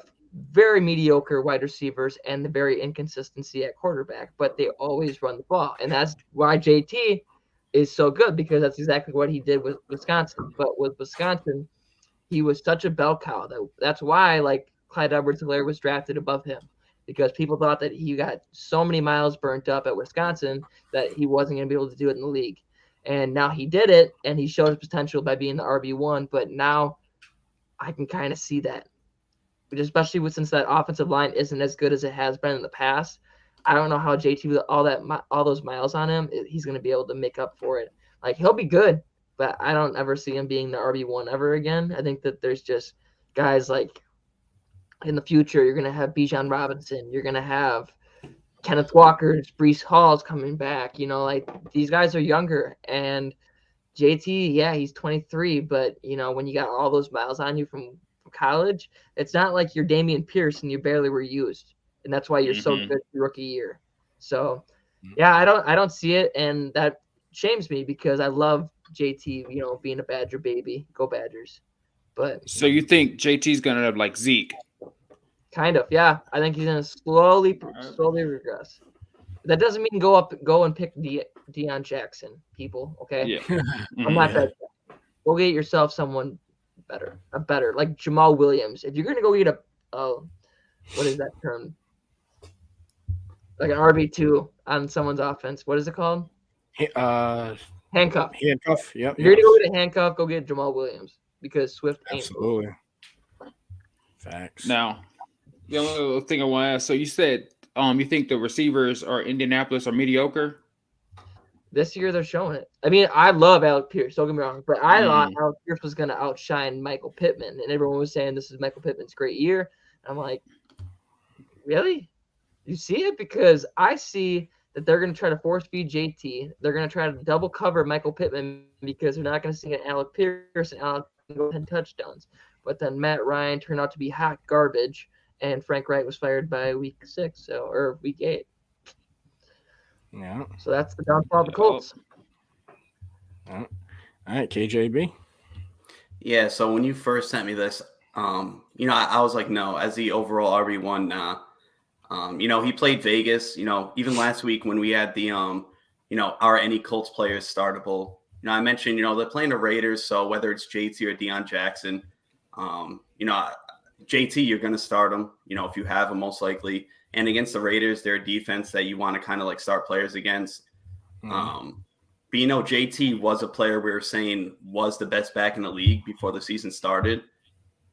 Speaker 4: very mediocre wide receivers and the very inconsistency at quarterback, but they always run the ball. And that's why JT is so good, because that's exactly what he did with Wisconsin. But with Wisconsin, he was such a bell cow. That's why Clyde Edwards-Helaire was drafted above him, because people thought that he got so many miles burnt up at Wisconsin that he wasn't going to be able to do it in the league. And now he did it, and he showed his potential by being the RB1. But now I can kind of see that, especially since that offensive line isn't as good as it has been in the past. I don't know how JT, with all those miles on him, he's going to be able to make up for it. He'll be good, but I don't ever see him being the RB1 ever again. I think that there's just guys in the future, you're going to have Bijan Robinson. You're going to have Kenneth Walker, Breece Hall's coming back. These guys are younger, and JT, yeah, he's 23, but when you got all those miles on you from college, it's not like you're Dameon Pierce and you barely were used, and that's why you're so good your rookie year. So, yeah, I don't see it, and that shames me because I love JT, being a Badger baby. Go Badgers. But
Speaker 2: so you think JT's going to have like Zeke?
Speaker 4: Kind of, yeah. I think he's going to slowly regress. That doesn't mean go and pick Deion Jackson, people. Okay,
Speaker 2: Yeah.
Speaker 4: I'm not that. Go get yourself someone better, like Jamal Williams. If you're gonna go get what is that term? Like an RB2 on someone's offense. What is it called?
Speaker 1: Handcuff.
Speaker 4: Handcuff.
Speaker 1: Yep.
Speaker 4: If you're gonna go get a handcuff, go get Jamal Williams, because Swift ain't.
Speaker 1: Absolutely. Facts.
Speaker 2: Now, the only thing I want to ask, so you said you think the receivers are Indianapolis are mediocre?
Speaker 4: This year they're showing it. I mean, I love Alec Pierce, don't get me wrong, but I thought Alec Pierce was going to outshine Michael Pittman, and everyone was saying this is Michael Pittman's great year. I'm like, really? You see it? Because I see that they're going to try to force feed JT. They're going to try to double cover Michael Pittman because they're not going to see an Alec Pierce and Alec go 10 touchdowns. But then Matt Ryan turned out to be hot garbage, and Frank Wright was fired by week 6, or week 8.
Speaker 1: Yeah.
Speaker 4: So that's the downfall of the Colts.
Speaker 1: All right, KJB.
Speaker 3: Yeah, so when you first sent me this, I was like, no, as the overall RB1, nah. He played Vegas, even last week when we had the, are any Colts players startable? I mentioned, they're playing the Raiders, so whether it's JT or Deion Jackson, JT, you're going to start him, if you have him, most likely. And against the Raiders, they're a defense that you want to kind of start players against. But JT was a player we were saying was the best back in the league before the season started.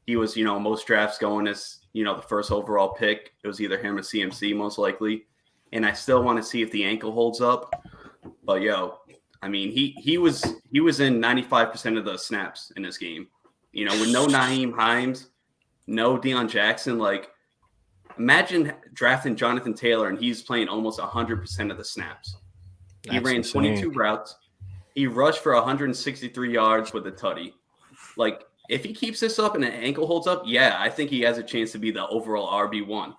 Speaker 3: He was, most drafts going as the first overall pick. It was either him or CMC most likely. And I still want to see if the ankle holds up. But I mean, he was in 95% of the snaps in this game. With no Naeem Hines, no Deion Jackson, like imagine drafting Jonathan Taylor and he's playing almost 100% of the snaps. He ran 22 routes. He rushed for 163 yards with a tutty. Like, if he keeps this up and the ankle holds up, I think he has a chance to be the overall RB1.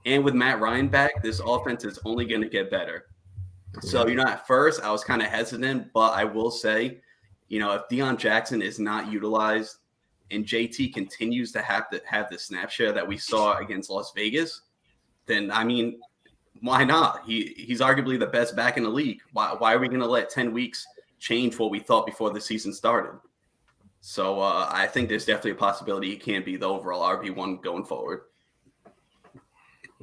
Speaker 3: And with Matt Ryan back, this offense is only going to get better. So, at first I was kind of hesitant, but I will say, if Deion Jackson is not utilized and JT continues to have the snap share that we saw against Las Vegas, then, I mean, why not? He's arguably the best back in the league. Why are we going to let 10 weeks change what we thought before the season started? So I think there's definitely a possibility he can be the overall RB1 going forward.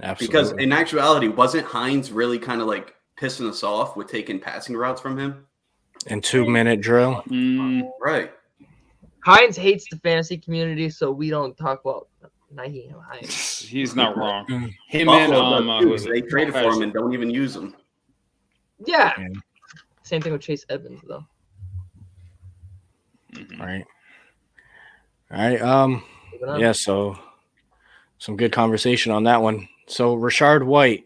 Speaker 1: Absolutely.
Speaker 3: Because in actuality, wasn't Hines really kind of like pissing us off with taking passing routes from him?
Speaker 1: And 2-minute drill.
Speaker 3: Right.
Speaker 4: Hines hates the fantasy community, so we don't talk about Naeem Hines.
Speaker 2: He's not wrong. Him
Speaker 3: Buffalo, they traded for him and don't even use him.
Speaker 4: Yeah. Same thing with Chase Edmonds, though.
Speaker 1: All right. So some good conversation on that one. So Rashard White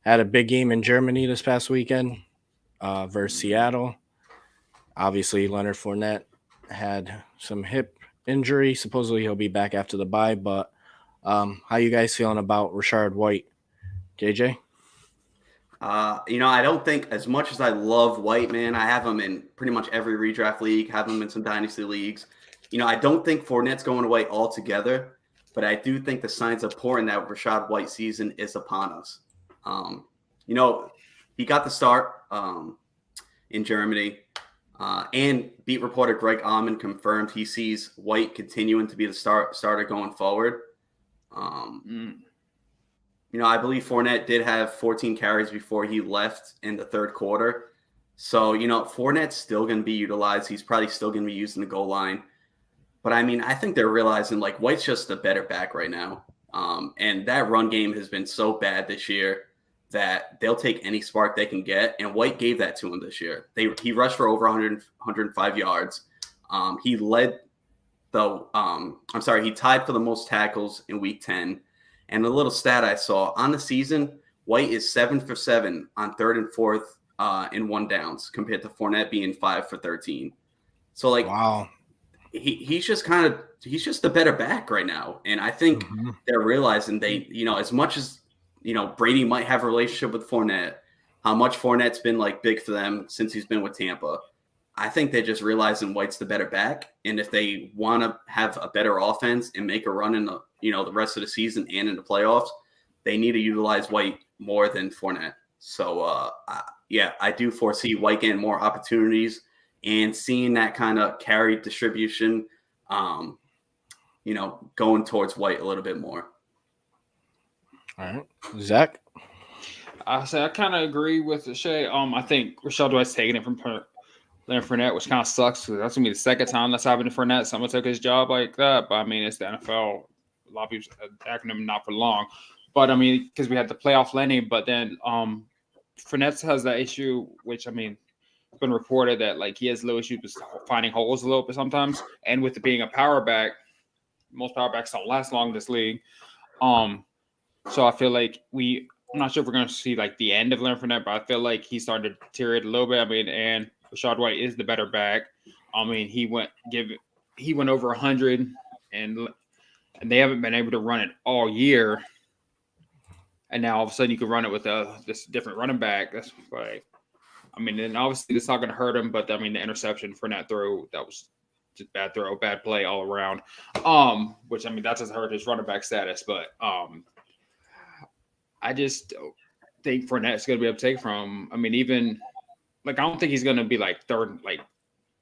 Speaker 1: had a big game in Germany this past weekend versus Seattle. Obviously, Leonard Fournette had some hip injury. Supposedly he'll be back after the bye. But how you guys feeling about Rashard White, JJ?
Speaker 3: I don't think, as much as I love White, man, I have him in pretty much every redraft league, have him in some dynasty leagues. I don't think Fournette's going away altogether, but I do think the signs are pouring that Rashard White season is upon us. He got the start in Germany, and beat reporter Greg Auman confirmed he sees White continuing to be the starter going forward. I believe Fournette did have 14 carries before he left in the third quarter. So, Fournette's still going to be utilized. He's probably still going to be used in the goal line. But, I mean, I think they're realizing, like, White's just a better back right now. And that run game has been so bad this year that they'll take any spark they can get. And White gave that to him this year. He rushed for over 105 yards. He tied for the most tackles in Week 10. And a little stat I saw on the season, White is 7 for 7 on 3rd and 4th in 1 downs compared to Fournette being 5 for 13. So
Speaker 1: wow,
Speaker 3: he's just a better back right now. And I think they're realizing as much as, Brady might have a relationship with Fournette, how much Fournette's been like big for them since he's been with Tampa. I think they're just realizing White's the better back. And if they want to have a better offense and make a run in the rest of the season and in the playoffs, they need to utilize White more than Fournette. So, I do foresee White getting more opportunities and seeing that kind of carry distribution, going towards White a little bit more.
Speaker 1: All right. Zach?
Speaker 2: I kind of agree with Shay. I think Rashard White's taking it from Leonard Fournette, which kind of sucks because that's going to be the second time that's happened to Fournette. Someone took his job like that. But, I mean, it's the NFL. A lot of people attacking him not for long. But, I mean, because we had the playoff landing. But then Fournette has that issue, which, I mean, it's been reported that, like, he has low issues with finding holes a little bit sometimes. And with it being a power back, most power backs don't last long in this league. So I feel like I'm not sure if we're going to see, like, the end of Leonard Fournette, but I feel like he's starting to deteriorate a little bit. I mean, and Rashard White is the better back. I mean, he went over 100, and they haven't been able to run it all year. And now all of a sudden you can run it with this different running back. That's like, I mean, and obviously it's not going to hurt him, but I mean, the interception for that throw, that was just bad throw, bad play all around. Which, I mean, that doesn't hurt his running back status, but I just don't think Fournette's going to be able to take from. I mean, even like, I don't think he's going to be like third, like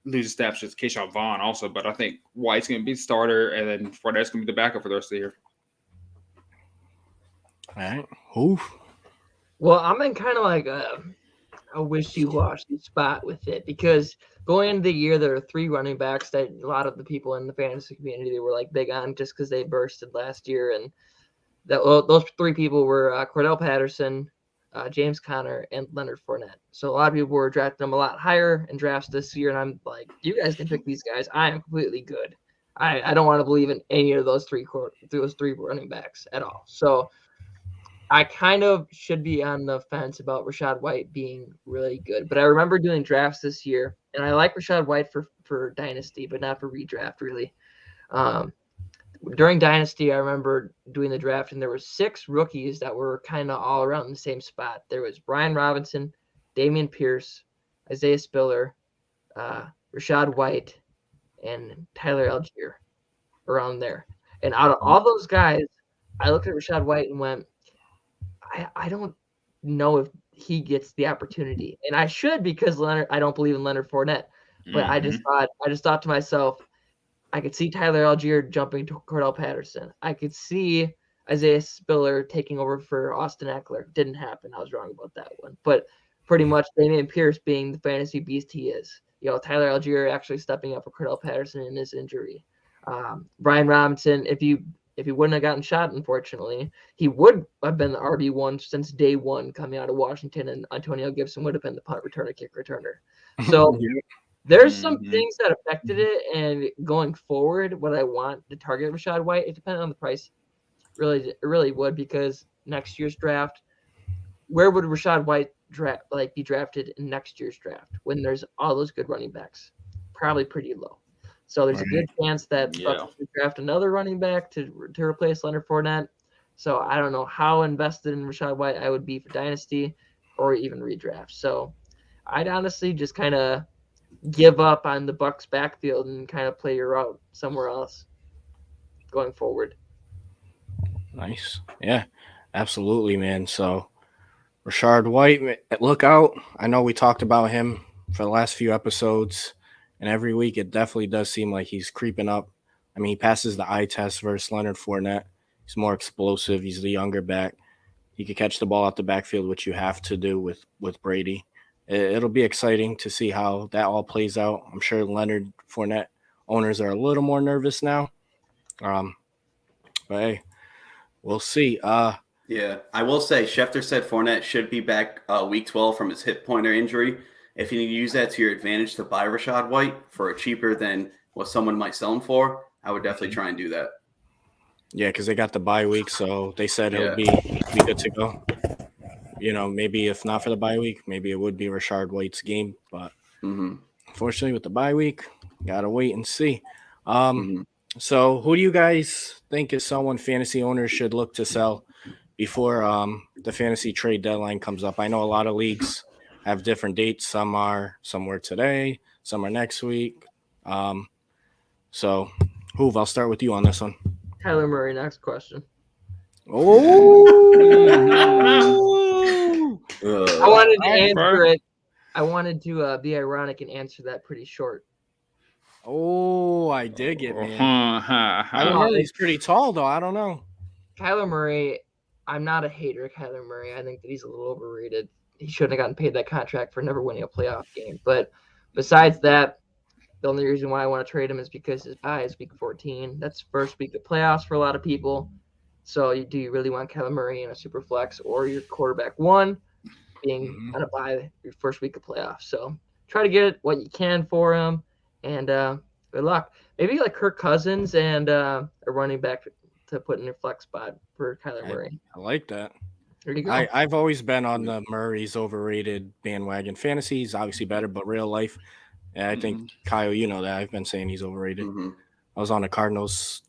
Speaker 2: losing steps to Keyshawn Vaughn also, but I think White's going to be the starter and then Fournette's going to be the backup for the rest of the year.
Speaker 1: All right. Oof.
Speaker 4: Well, I'm in kind of like a wishy-washy spot with it because going into the year, there are 3 running backs that a lot of the people in the fantasy community they were like big on just because they bursted last year, and those 3 people were Cordell Patterson, James Conner, and Leonard Fournette. So a lot of people were drafting them a lot higher in drafts this year, and I'm like, you guys can pick these guys. I am completely good. I don't want to believe in any of those three running backs at all. So I kind of should be on the fence about Rachaad White being really good. But I remember doing drafts this year, and I like Rachaad White for Dynasty, but not for redraft, really. During Dynasty, I remember doing the draft, and there were 6 rookies that were kind of all around in the same spot. There was Brian Robinson, Dameon Pierce, Isaiah Spiller, Rachaad White, and Tyler Algier around there. And out of all those guys, I looked at Rachaad White and went, I don't know if he gets the opportunity, and I should because I don't believe in Leonard Fournette. But I just thought to myself, I could see Tyler Algier jumping to Cordell Patterson. I could see Isaiah Spiller taking over for Austin Eckler. Didn't happen. I was wrong about that one. But pretty much Dameon Pierce being the fantasy beast he is. Tyler Algier actually stepping up for Cordell Patterson in his injury. Brian Robinson, if he wouldn't have gotten shot, unfortunately, he would have been the RB1 since day one coming out of Washington, and Antonio Gibson would have been the punt returner, kick returner. So there's some things that affected it, and going forward, what I want to target Rachaad White, it depends on the price. It really would, because next year's draft, where would Rachaad White be drafted in next year's draft when there's all those good running backs? Probably pretty low. So there's a good chance that Bucks would draft another running back to replace Leonard Fournette. So I don't know how invested in Rachaad White I would be for Dynasty or even redraft. So I'd honestly just kind of give up on the Bucks backfield and kind of play your route somewhere else going forward.
Speaker 1: Nice. Yeah, absolutely, man. So Rachaad White, look out. I know we talked about him for the last few episodes, and every week it definitely does seem like he's creeping up. I mean, he passes the eye test versus Leonard Fournette. He's more explosive. He's the younger back. He could catch the ball out the backfield, which you have to do with Brady. It'll be exciting to see how that all plays out. I'm sure Leonard Fournette owners are a little more nervous now. But hey, we'll see.
Speaker 3: Yeah, I will say Schefter said Fournette should be back week 12 from his hip pointer injury. If you need to use that to your advantage to buy Rachaad White for a cheaper than what someone might sell him for, I would definitely try and do that.
Speaker 1: Yeah, because they got the bye week, so they said it'll be good to go. Maybe if not for the bye week, maybe it would be Rachaad White's game. But unfortunately, with the bye week, gotta wait and see. So who do you guys think is someone fantasy owners should look to sell before the fantasy trade deadline comes up? I know a lot of leagues have different dates. Some were today, some are next week. So Hoove, I'll start with you on this one.
Speaker 4: Kyler Murray, next question.
Speaker 1: Oh,
Speaker 4: I wanted to answer it. I wanted to be ironic and answer that pretty short.
Speaker 1: Oh, I dig it, man. I don't know. He's pretty tall, though. I don't know.
Speaker 4: Kyler Murray, I'm not a hater of Kyler Murray. I think that he's a little overrated. He shouldn't have gotten paid that contract for never winning a playoff game. But besides that, the only reason why I want to trade him is because his bye is week 14. That's first week of playoffs for a lot of people. So do you really want Kyler Murray in a super flex or your quarterback one being on a bye your first week of playoffs? So try to get what you can for him, and good luck. Maybe like Kirk Cousins and a running back to put in your flex spot for Kyler Murray.
Speaker 1: I like that.
Speaker 4: There you go.
Speaker 1: I've always been on the Murray's overrated bandwagon. Fantasy, he's obviously better, but real life, I think, Kyle, you know that. I've been saying he's overrated. I was on a Cardinals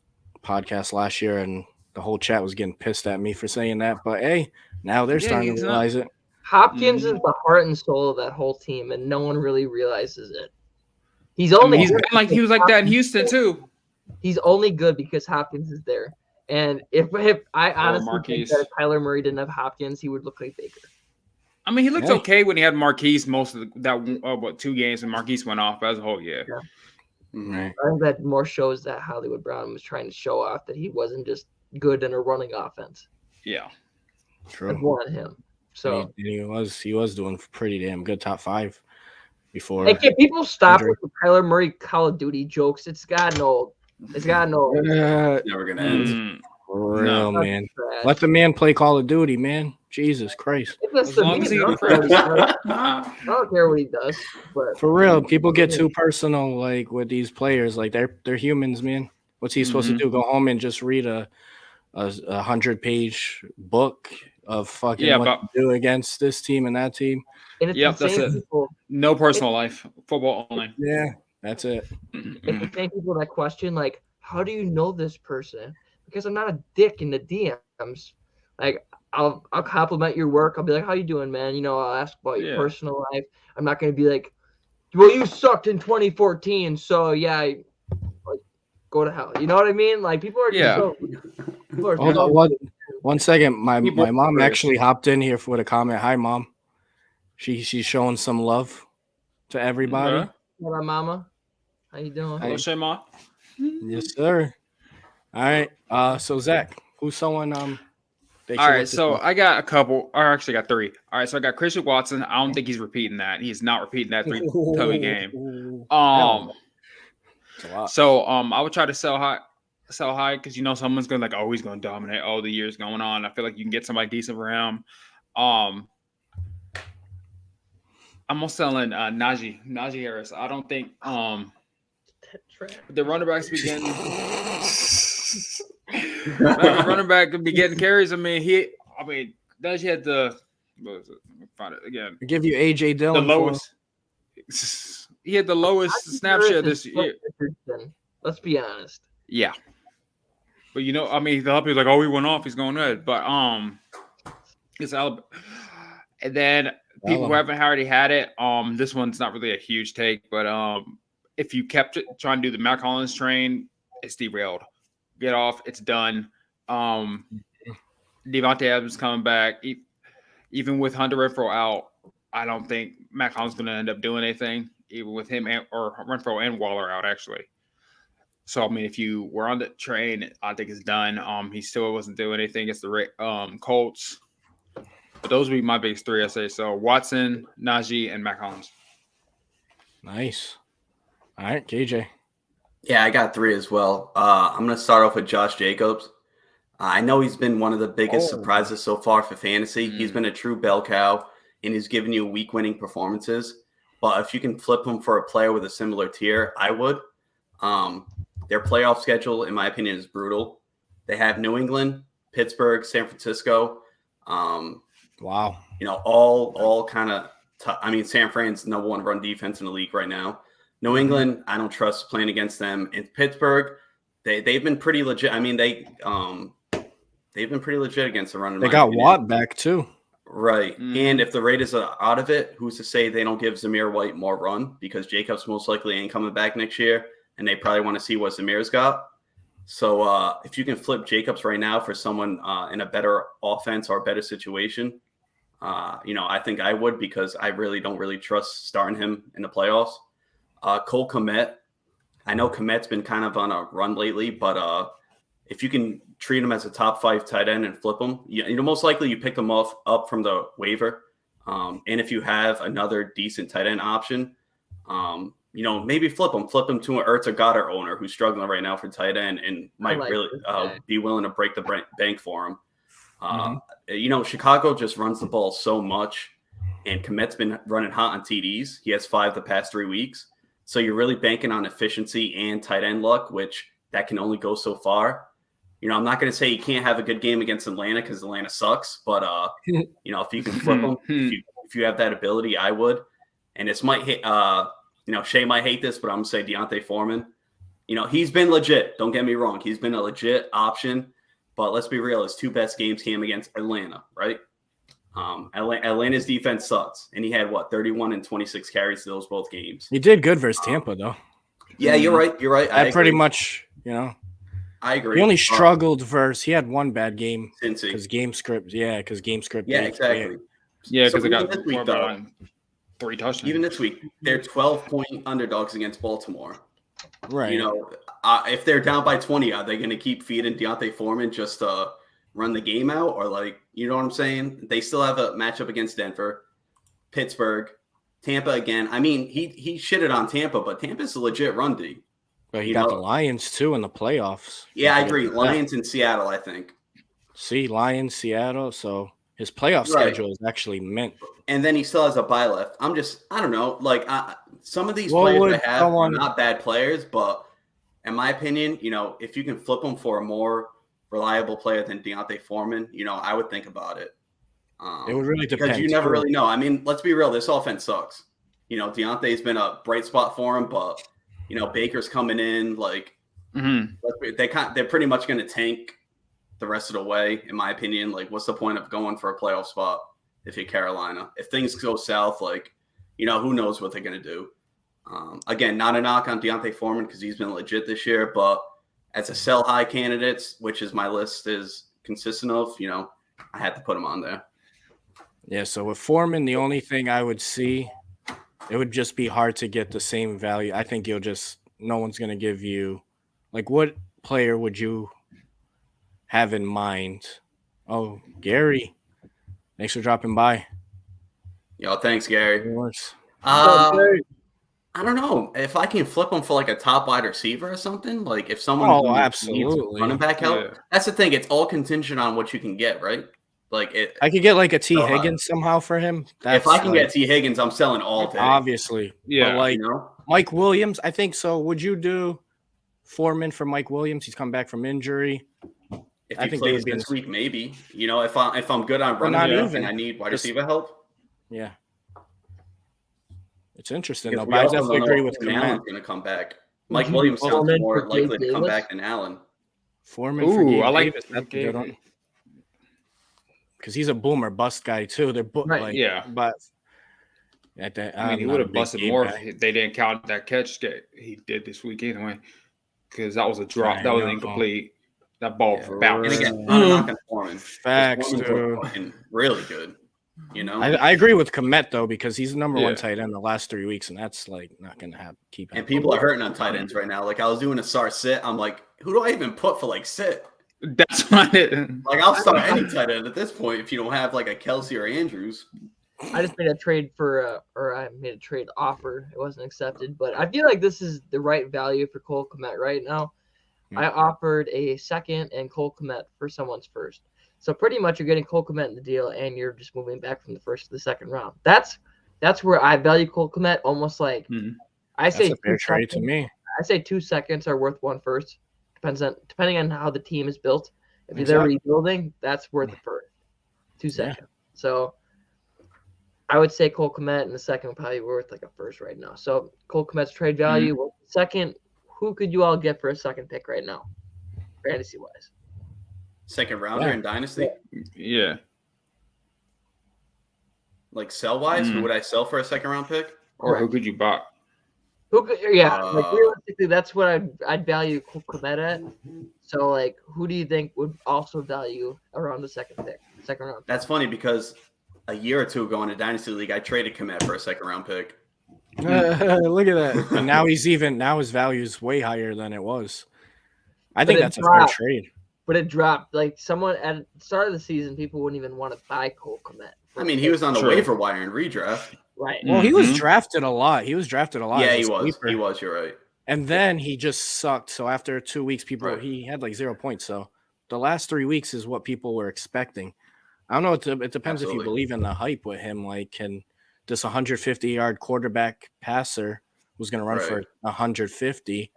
Speaker 1: podcast last year, and the whole chat was getting pissed at me for saying that. But, hey, now they're starting to realize it.
Speaker 4: Hopkins is the heart and soul of that whole team, and no one really realizes it.
Speaker 2: He was like that in Houston, too.
Speaker 4: He's only good because Hopkins is there. And if I honestly think that if Kyler Murray didn't have Hopkins, he would look like Baker.
Speaker 2: I mean, he looked okay when he had Marquise most of that 2 games, and Marquise went off. But as a whole,
Speaker 4: I think that more shows that Hollywood Brown was trying to show off that he wasn't just good in a running offense.
Speaker 2: Yeah,
Speaker 1: true.
Speaker 4: I wanted him. So
Speaker 1: he was doing pretty damn good, top 5 before.
Speaker 4: hey, can people stop
Speaker 1: injury.
Speaker 4: with the Kyler Murray Call of Duty jokes? It's gotten old. It's gotten old.
Speaker 3: Never gonna end.
Speaker 1: For real,
Speaker 2: No.
Speaker 1: man.
Speaker 4: Trash.
Speaker 1: Let the man play Call of Duty, man. Jesus Christ.
Speaker 4: It's
Speaker 2: As
Speaker 4: the
Speaker 2: long
Speaker 4: meme.
Speaker 2: as he
Speaker 4: I don't care what he does.
Speaker 3: That's
Speaker 4: I don't care what he does. But
Speaker 1: For real, people get too personal like with these players. Like they're humans, man. What's he supposed to do? Go home and just read a 100-page book of fucking what to do against this team and that team.
Speaker 4: and it's
Speaker 2: Yep,
Speaker 4: the same
Speaker 2: that's it.
Speaker 4: people.
Speaker 2: No personal life, football only.
Speaker 1: Yeah, that's it.
Speaker 4: It's the same people that question like, how do you know this person? Because I'm not a dick in the DMs. Like I'll compliment your work. I'll be like, how you doing, man? You know, I'll ask about your personal life. I'm not gonna be like, well, you sucked in 2014, so yeah, like go to hell. You know what I mean? Like people are just so, people are
Speaker 1: Hold
Speaker 4: so-
Speaker 1: on, one second. My mom actually hopped in here with a comment. Hi, mom. She's showing some love to everybody.
Speaker 2: Okay.
Speaker 4: What up, mama? How you doing?
Speaker 2: Hello, Shay, Ma.
Speaker 1: Yes, sir. All right. So Zach, who's someone
Speaker 2: All right, so I got a couple, or actually got 3. All right, so I got Christian Watson. I don't think he's repeating that. He's not repeating that 3-toey game. So I would try to sell high because you know someone's gonna like, oh, he's gonna dominate all the years going on. I feel like you can get somebody decent for him. I'm also selling Najee Harris. I don't think the running backs be getting running back could be getting carries. I mean, Najee had the what was it? Let me find it again.
Speaker 1: I give you AJ Dillon.
Speaker 2: The lowest. He had the lowest snap share this year.
Speaker 4: Let's be honest.
Speaker 2: Yeah. But you know, I mean, the other people's like, oh, he went off, he's going good. But it's Alabama. And then people who haven't already had it, this one's not really a huge take, but if you kept trying to do the Matt Collins train, it's derailed. Get off, it's done. Devontae Adams coming back. Even with Hunter Renfrow out, I don't think Matt Collins is going to end up doing anything, even with him or Renfrow and Waller out, actually. So, I mean, if you were on the train, I think it's done. He still wasn't doing anything against the Colts. But those would be my biggest 3, I say. So, Watson, Najee, and Matt Collins.
Speaker 1: Nice. All right, KJ.
Speaker 3: Yeah, I got 3 as well. I'm going to start off with Josh Jacobs. I know he's been one of the biggest surprises so far for fantasy. He's been a true bell cow, and he's given you week-winning performances. But if you can flip him for a player with a similar tier, I would. Their playoff schedule, in my opinion, is brutal. They have New England, Pittsburgh, San Francisco.
Speaker 1: Wow.
Speaker 3: You know, all kind of I mean, San Fran's number 1 run defense in the league right now. New England, I don't trust playing against them. In Pittsburgh, they've been pretty legit. I mean, they've been pretty legit against the run.
Speaker 1: They got Watt back too.
Speaker 3: Right. And if the Raiders are out of it, who's to say they don't give Zamir White more run, because Jacobs most likely ain't coming back next year, and they probably want to see what Zamir's got. So if you can flip Jacobs right now for someone in a better offense or a better situation, I think I would, because I really don't trust starting him in the playoffs. Cole Kmet. I know Kmet's been kind of on a run lately, but if you can treat him as a top 5 tight end and flip him, most likely you pick him up from the waiver. And if you have another decent tight end option, maybe flip him to an Ertz or Goddard owner who's struggling right now for tight end and might be willing to break the bank for him. Chicago just runs the ball so much, and Kmet's been running hot on TDs. He has 5 the past 3 weeks. So you're really banking on efficiency and tight end luck, which that can only go so far. I'm not going to say you can't have a good game against Atlanta because Atlanta sucks, but if you can flip them, if you have that ability, I would. And this might hit, Shay might hate this, but I'm going to say Deontay Foreman. He's been legit. Don't get me wrong. He's been a legit option, but let's be real. His 2 best games came against Atlanta, right? Atlanta's defense sucks, and he had 31 and 26 carries to those both games.
Speaker 1: He did good versus Tampa, though.
Speaker 3: Yeah, you're right.
Speaker 1: I pretty much,
Speaker 3: I agree.
Speaker 1: He only struggled versus. He had 1 bad game
Speaker 3: because
Speaker 1: game script. Yeah, because game script.
Speaker 3: Yeah, exactly.
Speaker 2: Yeah, because they got 3 touchdowns.
Speaker 3: Even this week, they're 12-point underdogs against Baltimore.
Speaker 1: Right.
Speaker 3: If they're down by 20, are they going to keep feeding Deontay Foreman just to run the game out, or like, you know what I'm saying? They still have a matchup against Denver, Pittsburgh, Tampa again. I mean, he shitted on Tampa, but Tampa's a legit run D.
Speaker 1: But you got the Lions too in the playoffs.
Speaker 3: Yeah, I agree. Lions in Seattle, I think.
Speaker 1: See, Lions, Seattle. So his playoff schedule is actually mint.
Speaker 3: And then he still has a bye left. I don't know. Like, some of these players I have are not bad players, but in my opinion, you know, if you can flip them for a more reliable player than Deontay Foreman, you know, I would think about it.
Speaker 1: It would really depend.
Speaker 3: Because you never really know. I mean, let's be real. This offense sucks. You know, Deontay's been a bright spot for him, but, you know, Baker's coming in. Like, they're pretty much going to tank the rest of the way, in my opinion. Like, what's the point of going for a playoff spot if you're Carolina? If things go south, like, you know, who knows what they're going to do. Again, not a knock on Deontay Foreman because he's been legit this year, but as a sell high candidates, which is my list is consistent of, you know, I had to put him on there.
Speaker 1: Yeah, so with Foreman, the only thing I would see, it would just be hard to get the same value. I think no one's going to give you, like, what player would you have in mind? Oh, Gary, thanks for dropping by.
Speaker 3: Yo, thanks, Gary. I don't know if I can flip him for like a top wide receiver or something. Like if someone needs running back help, that's the thing. It's all contingent on what you can get, right? Like I
Speaker 1: could get like a T. Higgins somehow for him.
Speaker 3: If I can get T. Higgins, I'm selling all day.
Speaker 1: Obviously,
Speaker 2: yeah.
Speaker 1: But like Mike Williams, I think so. Would you do Foreman for Mike Williams? He's come back from injury.
Speaker 3: If he plays this week, maybe. You know, if I'm good on running and I need wide receiver help.
Speaker 1: Yeah. It's interesting, though. But I definitely agree with
Speaker 3: Allen's going to come back. Mike Williams sounds more likely to come back than Allen.
Speaker 1: Foreman for Gabe
Speaker 2: I like
Speaker 1: Davis. That's a good one. Because he's a boomer bust guy, too. They're
Speaker 2: But I mean, he would have busted more if they didn't count that catch that he did this week anyway. Because that was a drop. That was incomplete. That ball bounced.
Speaker 3: And again, not a knock on Foreman.
Speaker 1: Facts, dude.
Speaker 3: Really good. You know,
Speaker 1: I agree with Komet though because he's the number one tight end the last 3 weeks, and that's like not going to keep happening.
Speaker 3: And people are hurting on tight ends right now. Like I was doing a SAR sit, I'm like, who do I even put for like sit?
Speaker 2: That's what
Speaker 3: like I'll start any tight end at this point if you don't have like a Kelsey or Andrews.
Speaker 4: I just made a trade I made a trade offer. It wasn't accepted, but I feel like this is the right value for Cole Kmet right now. I offered a second and Cole Kmet for someone's first. So pretty much you're getting Cole Kmet in the deal, and you're just moving back from the first to the second round. That's where I value Cole Kmet almost like I say
Speaker 1: that's a fair trade to me.
Speaker 4: I say 2 seconds are worth one first. Depending on how the team is built. If they're rebuilding, that's worth the first 2 seconds. Yeah. So I would say Cole Kmet and the second would probably be worth like a first right now. So Cole Kmet's trade value. Second, who could you all get for a second pick right now, fantasy wise?
Speaker 3: Second rounder in Dynasty?
Speaker 2: Yeah.
Speaker 3: Like sell wise, who would I sell for a second round pick?
Speaker 2: Or who could you buy?
Speaker 4: Like realistically, that's what I'd value Cole Kmet at. So like, who do you think would also value around the second round?
Speaker 3: That's funny because a year or two ago in a Dynasty League, I traded Kmet for a second round pick.
Speaker 1: Look at that. And now his value is way higher than it was. I think that's a fair trade.
Speaker 4: But it dropped. Like someone at the start of the season, people wouldn't even want to buy Cole Kmet.
Speaker 3: I mean, he was on the waiver wire in redraft.
Speaker 4: Right.
Speaker 1: Well, he was drafted a lot. Yeah,
Speaker 3: he was. He was. You're right.
Speaker 1: And then he just sucked. So after 2 weeks, he had like 0 points. So the last 3 weeks is what people were expecting. I don't know. It depends if you believe in the hype with him. Like, can this 150-yard quarterback passer who's going to run for 150?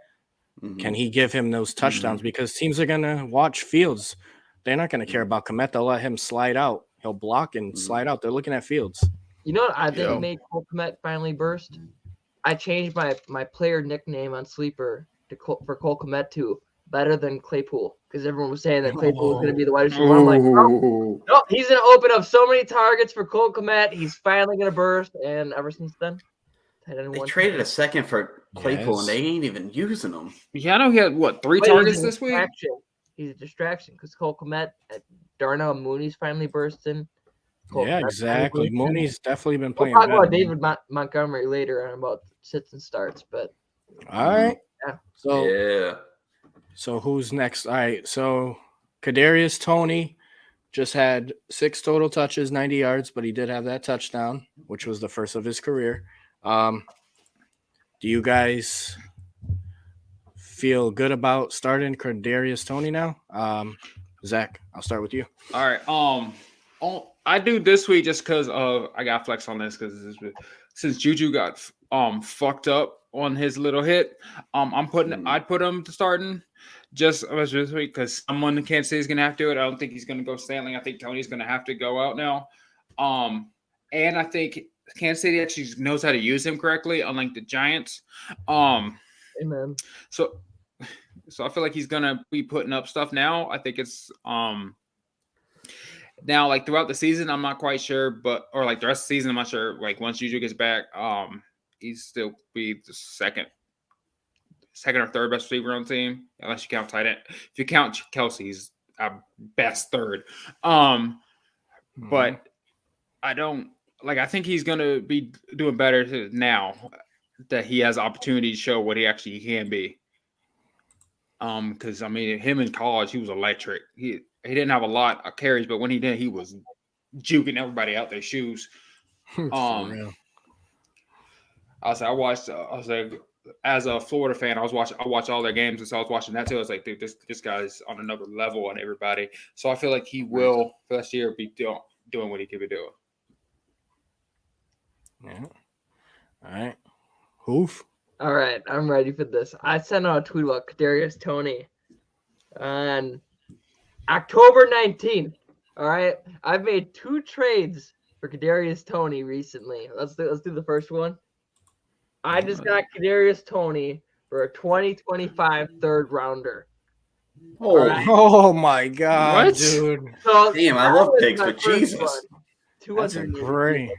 Speaker 1: Can he give him those touchdowns? Because teams are going to watch Fields. They're not going to care about Kmet. They'll let him slide out. He'll block and slide out. They're looking at Fields.
Speaker 4: You know what I think made Cole Kmet finally burst? I changed my player nickname on Sleeper for Cole Kmet to better than Claypool because everyone was saying that Claypool was going to be the wide receiver. I'm like, no, he's going to open up so many targets for Cole Kmet. He's finally going to burst. And ever since then,
Speaker 3: they traded a second for Claypool, and they ain't even using him.
Speaker 2: Yeah, I know he had, 3 targets this week?
Speaker 4: He's a distraction because Cole Kmet, Darnell Mooney's finally bursting.
Speaker 1: Exactly. Mooney's definitely been playing.
Speaker 4: We'll talk about David Montgomery later on about sits and starts, but
Speaker 1: all right.
Speaker 4: Yeah.
Speaker 1: So who's next? All right. So Kadarius Toney, just had 6 total touches, 90 yards, but he did have that touchdown, which was the first of his career. Do you guys feel good about starting Kadarius Toney now? Zach, I'll start with you.
Speaker 2: All right. I do this week just because I got flex on this because since Juju got fucked up on his little hit, I'd put him to starting just this week because someone in Kansas City is gonna have to do it. I don't think he's gonna go Stanley. I think Tony's gonna have to go out now. And I think Kansas City actually knows how to use him correctly, unlike the Giants.
Speaker 4: Amen.
Speaker 2: So I feel like he's gonna be putting up stuff now. I think it's now like throughout the season, I'm not quite sure, or like the rest of the season, I'm not sure. Like once Juju gets back, he's still be the second or third best receiver on the team, unless you count tight end. If you count Kelsey, he's best third. But I don't like. I think he's gonna be doing better now that he has opportunity to show what he actually can be. Because I mean, him in college, he was electric. He didn't have a lot of carries, but when he did, he was juking everybody out their shoes. I watched as a Florida fan, I watched all their games, and so I was watching that too. I was like, dude, this guy's on another level on everybody. So I feel like he will for this year be doing what he could be doing.
Speaker 1: Yeah. All right. Hoof.
Speaker 4: All right, I'm ready for this. I sent out a tweet about Kadarius Toney on October 19th. All right, I've made 2 trades for Kadarius Toney recently. Let's do the first one. I just got Kadarius Toney for a 2025 third rounder.
Speaker 1: Oh my God,
Speaker 2: What?
Speaker 1: dude!
Speaker 4: So
Speaker 3: Damn, I love picks, but Jesus.
Speaker 1: That's a great.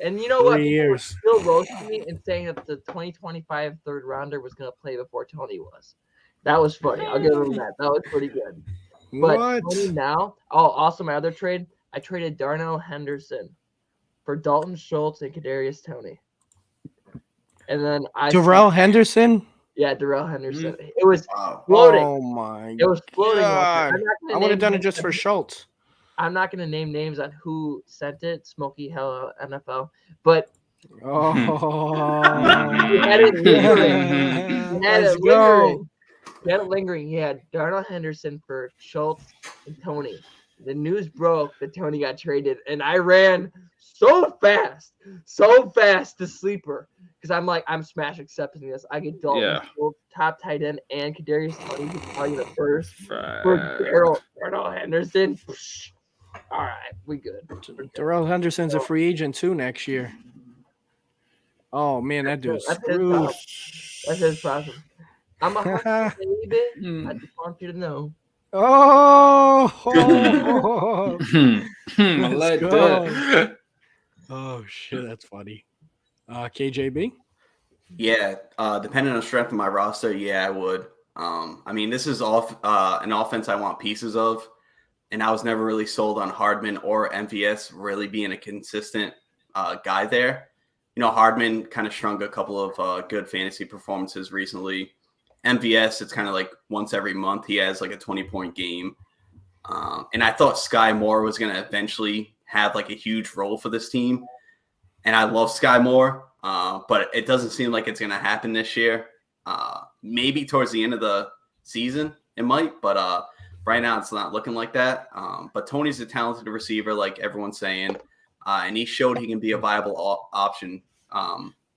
Speaker 4: And you know what?
Speaker 1: 3
Speaker 4: People were
Speaker 1: years.
Speaker 4: still roasting me and saying that the 2025 third rounder was going to play before Toney was. That was funny. I'll give him that. That was pretty good. But
Speaker 1: What?
Speaker 4: Toney now, also my other trade, I traded Darnell Henderson for Dalton Schultz and Kadarius Toney. And then
Speaker 1: Darrell Henderson?
Speaker 4: Yeah, Darrell Henderson. It was
Speaker 3: Wow.
Speaker 4: floating.
Speaker 1: Oh my
Speaker 4: It was floating.
Speaker 1: God.
Speaker 4: I'm not gonna
Speaker 1: I would have
Speaker 4: name
Speaker 1: done it
Speaker 4: names.
Speaker 1: just for Schultz.
Speaker 4: I'm not going to name names on who sent it, Smokey Hello NFL, but
Speaker 1: Oh.
Speaker 4: he had it lingering. He had
Speaker 1: Let's
Speaker 4: it
Speaker 1: go.
Speaker 4: lingering. He had it lingering. He had Darnell Henderson for Schultz and Toney. The news broke that Toney got traded, and I ran so fast to sleeper because I'm like, I'm smash accepting this. I get Dalton Schultz, top tight end, and Kadarius Toney, who's probably the first for Darnell Henderson. All right, we good.
Speaker 1: Darrell Henderson's a free agent too next year. Oh man, that dude's screwed.
Speaker 4: That's his problem. I'm a hunter, baby. I just want you to know.
Speaker 1: Oh,
Speaker 2: Let's
Speaker 1: go. Oh shit, that's funny. KJB?
Speaker 3: Yeah, depending on the strength of my roster, yeah, I would. I mean, this is an offense I want pieces of, and I was never really sold on Hardman or MVS really being a consistent guy there. You know, Hardman kind of shrunk a couple of good fantasy performances recently. MVS, it's kind of like once every month he has like a 20-point game. And I thought Sky Moore was going to eventually have like a huge role for this team. And I love Sky Moore, but it doesn't seem like it's going to happen this year. Maybe towards the end of the season it might, but right now it's not looking like that. But Tony's a talented receiver, like everyone's saying. And he showed he can be a viable option,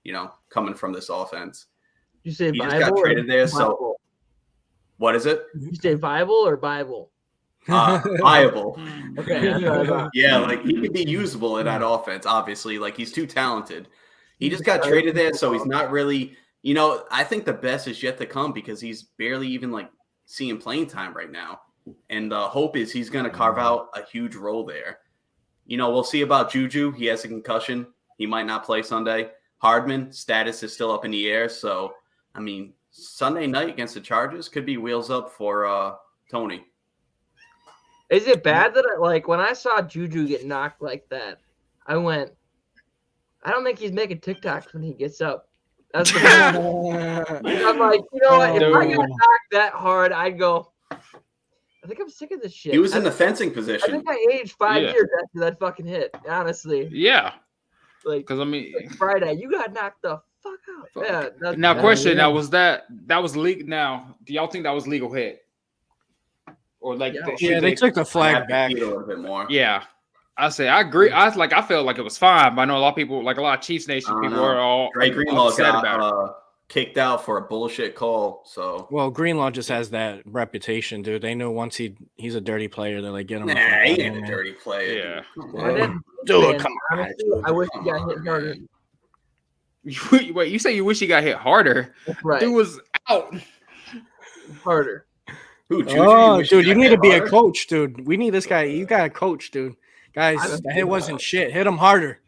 Speaker 3: you know, coming from this offense.
Speaker 4: You say
Speaker 3: he
Speaker 4: Bible
Speaker 3: just got traded there.
Speaker 4: Bible?
Speaker 3: So what is it?
Speaker 4: You say Bible or Bible?
Speaker 3: Viable.
Speaker 4: Okay.
Speaker 3: Yeah, like he could be usable in that offense, obviously. Like he's too talented. He just got traded there, so he's not really, you know, I think the best is yet to come because he's barely even like seeing playing time right now. And the hope is he's going to carve out a huge role there. You know, we'll see about Juju. He has a concussion. He might not play Sunday. Hardman, status is still up in the air. So, I mean, Sunday night against the Chargers could be wheels up for Tony.
Speaker 4: Is it bad that like when I saw Juju get knocked like that, I went, I don't think he's making TikToks when he gets up. That's the I'm like, you know what? If I got knocked that hard, I'd go, I think I'm sick of this shit.
Speaker 3: He was in the fencing
Speaker 4: I
Speaker 3: position.
Speaker 4: think I aged 5
Speaker 2: Yeah.
Speaker 4: years after that fucking hit. Honestly,
Speaker 2: Yeah,
Speaker 4: like
Speaker 2: because I mean,
Speaker 4: Friday, you got knocked the fuck out.
Speaker 2: Fuck.
Speaker 4: Yeah. That's
Speaker 2: now
Speaker 1: Yeah,
Speaker 2: question.
Speaker 1: yeah.
Speaker 2: Now that was legal. Now, do y'all think that was legal hit? Or like,
Speaker 4: Yeah.
Speaker 2: should
Speaker 1: Yeah, they took the
Speaker 3: I
Speaker 1: flag
Speaker 3: have to
Speaker 1: back.
Speaker 3: see it a little bit more.
Speaker 2: Yeah, I say I agree. I felt like it was fine, but I know a lot of people, like a lot of Chiefs Nation
Speaker 3: I don't
Speaker 2: people,
Speaker 3: know.
Speaker 2: are all
Speaker 3: Dre Greenlaw
Speaker 2: upset about it.
Speaker 3: got kicked out for a bullshit call. So
Speaker 1: Well, Greenlaw just has that reputation, dude. They know once he's a dirty player, they're like, get him.
Speaker 3: nah,
Speaker 1: the fuck
Speaker 3: he
Speaker 1: out of
Speaker 3: ain't
Speaker 1: here,
Speaker 3: a
Speaker 1: man.
Speaker 3: dirty player.
Speaker 2: Yeah.
Speaker 3: Dude. Come
Speaker 4: My
Speaker 3: on.
Speaker 4: dad's
Speaker 1: Dude,
Speaker 4: fan.
Speaker 1: come on.
Speaker 4: Honestly, I wish he got hit harder.
Speaker 3: man.
Speaker 2: Wait, you say you wish he got hit harder?
Speaker 4: That's right.
Speaker 2: Dude was out.
Speaker 4: Harder.
Speaker 3: Who, Juju?
Speaker 1: Oh,
Speaker 3: wish
Speaker 1: dude,
Speaker 3: he
Speaker 1: you
Speaker 3: got
Speaker 1: need
Speaker 3: hit
Speaker 1: to be a
Speaker 3: harder?
Speaker 1: coach, dude. We need this guy. You got a coach, dude. Guys, that hit wasn't shit. Hit him harder.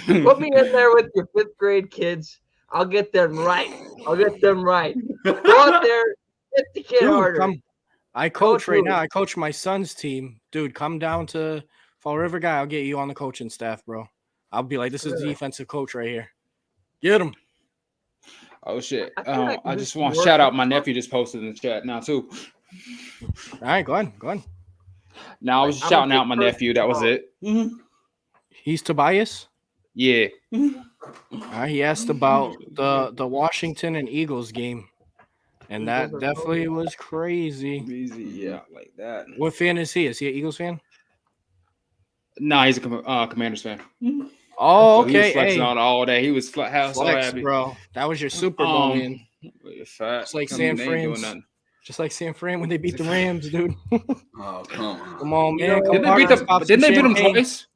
Speaker 4: Put me in there with your 5th grade kids. I'll get them right. Go out there, hit the kid
Speaker 1: Dude,
Speaker 4: harder.
Speaker 1: come. I coach right
Speaker 4: Dude.
Speaker 1: now. I coach my son's team. Dude, come down to Fall River Guy. I'll get you on the coaching staff, bro. I'll be like, this is the
Speaker 4: Really?
Speaker 1: defensive coach right here. Get him.
Speaker 2: Oh shit!
Speaker 4: I feel like
Speaker 2: I
Speaker 4: this
Speaker 2: just want to
Speaker 4: works
Speaker 2: shout out my
Speaker 4: out.
Speaker 2: nephew just posted in the chat now too.
Speaker 1: All right, go ahead.
Speaker 2: Now I was just
Speaker 4: I'm a
Speaker 2: shouting
Speaker 4: big
Speaker 2: out my
Speaker 4: person.
Speaker 2: nephew. That was it.
Speaker 1: He's Tobias.
Speaker 2: Yeah.
Speaker 1: He asked about the Washington and Eagles game, and that
Speaker 4: Eagles are
Speaker 1: definitely was crazy.
Speaker 2: Easy, yeah, like that.
Speaker 1: What fan is he? Is he an Eagles fan?
Speaker 2: Nah, he's a
Speaker 1: Oh,
Speaker 2: Commanders fan.
Speaker 1: okay.
Speaker 2: So he was flexing
Speaker 1: Hey,
Speaker 2: on all day. He was so
Speaker 1: flex,
Speaker 2: happy.
Speaker 1: bro. That was your Super Bowl win.
Speaker 2: Fat.
Speaker 1: Just like
Speaker 2: I mean,
Speaker 1: San
Speaker 2: they ain't doing
Speaker 1: Fran's.
Speaker 2: nothing.
Speaker 1: Just like San Fran when they beat the Rams, dude.
Speaker 3: Oh, come on.
Speaker 1: Come on,
Speaker 4: You
Speaker 1: man.
Speaker 4: know,
Speaker 1: Come
Speaker 2: Didn't they
Speaker 1: on,
Speaker 2: beat
Speaker 1: let's
Speaker 2: them?
Speaker 1: pop
Speaker 2: Didn't
Speaker 1: some
Speaker 2: they beat them
Speaker 1: champagne.
Speaker 2: twice?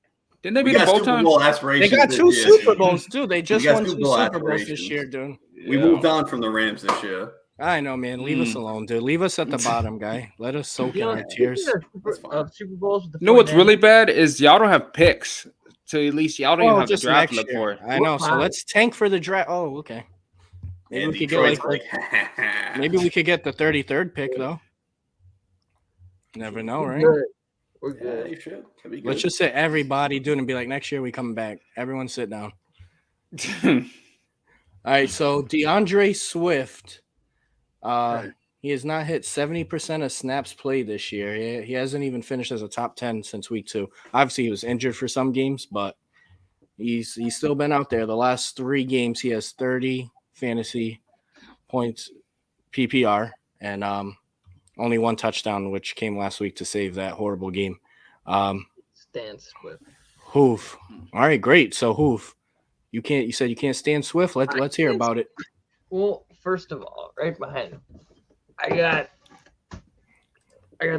Speaker 2: Didn't they
Speaker 3: We
Speaker 2: beat them
Speaker 3: got
Speaker 2: both
Speaker 3: Super
Speaker 2: times?
Speaker 3: Bowl
Speaker 1: They
Speaker 3: aspirations.
Speaker 1: got
Speaker 3: this
Speaker 1: 2
Speaker 3: year,
Speaker 1: Super
Speaker 3: dude.
Speaker 1: Bowls, dude. They just
Speaker 3: got
Speaker 1: won 2
Speaker 3: Super Bowl
Speaker 1: Super Bowls this
Speaker 3: aspirations.
Speaker 1: year, dude.
Speaker 3: We moved on from the Rams this year.
Speaker 1: I know, man. Leave us alone, dude. Leave us at the bottom, guy. Let us soak in our tears.
Speaker 4: Speaking
Speaker 3: That's
Speaker 4: of
Speaker 3: fine.
Speaker 4: Super Bowls with the
Speaker 2: You know what's
Speaker 4: 49ers,
Speaker 2: really bad is y'all don't have picks. So at least y'all don't even
Speaker 1: Oh,
Speaker 2: have the
Speaker 1: just
Speaker 2: draft
Speaker 1: next
Speaker 2: to look
Speaker 1: year.
Speaker 2: for.
Speaker 1: I know. So
Speaker 4: Fine.
Speaker 1: let's tank for the draft. Oh, okay. Maybe
Speaker 3: And
Speaker 1: we could get
Speaker 3: Detroit's
Speaker 1: like maybe we could get the 33rd pick though. Never know,
Speaker 4: we're
Speaker 1: right?
Speaker 4: good. We're
Speaker 3: Yeah,
Speaker 4: good.
Speaker 3: you should. Could be good.
Speaker 1: Let's just sit everybody doing and be like, next year we come back. Everyone sit down. All right. So DeAndre Swift, he has not hit 70% of snaps played this year. He hasn't even finished as a top 10 since week 2. Obviously, he was injured for some games, but he's still been out there. The last 3 games, he has 30 fantasy points PPR and only 1 touchdown, which came last week to save that horrible game.
Speaker 4: Stan Swift.
Speaker 1: Hoof. All right, great. So Hoof, you said you can't stand Swift. Let's hear about it.
Speaker 4: Well, first of all, right behind him, I got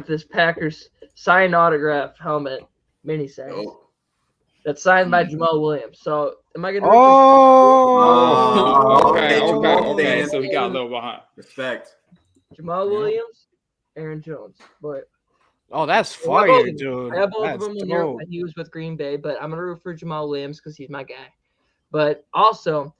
Speaker 4: this Packers signed autograph helmet mini size
Speaker 3: Oh.
Speaker 4: that's signed by Jamal Williams. So am I gonna?
Speaker 1: Oh,
Speaker 2: okay. So he got a little behind.
Speaker 3: Respect.
Speaker 4: Jamal Williams, Aaron Jones, but
Speaker 1: Oh, that's
Speaker 4: I have both
Speaker 1: fire,
Speaker 4: of them.
Speaker 1: dude.
Speaker 4: I have both
Speaker 1: That's
Speaker 4: of them in here
Speaker 1: dope.
Speaker 4: when he was with Green Bay, but I'm gonna root for Jamal Williams because he's my guy. But also,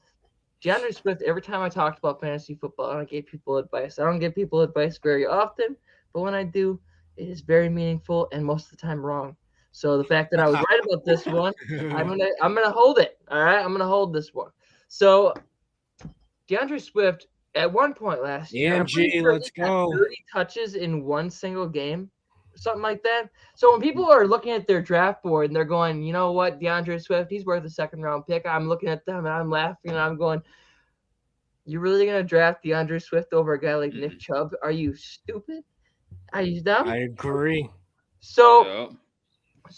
Speaker 4: DeAndre Swift. Every time I talked about fantasy football, I gave people advice. I don't give people advice very often, but when I do, it is very meaningful and most of the time wrong. So the fact that I was right about this one, I'm gonna hold it. All right, I'm gonna hold this one. So DeAndre Swift at one point last year, I'm pretty
Speaker 1: DMG,
Speaker 4: sure
Speaker 1: let's
Speaker 4: he had
Speaker 1: go.
Speaker 4: 30 touches in one single game, something like that. So when people are looking at their draft board and they're going, you know what, DeAndre Swift, he's worth a 2nd-round pick. I'm looking at them and I'm laughing and I'm going, you're really gonna draft DeAndre Swift over a guy like Nick Chubb? Are you stupid? Are you dumb?
Speaker 1: I agree.
Speaker 4: So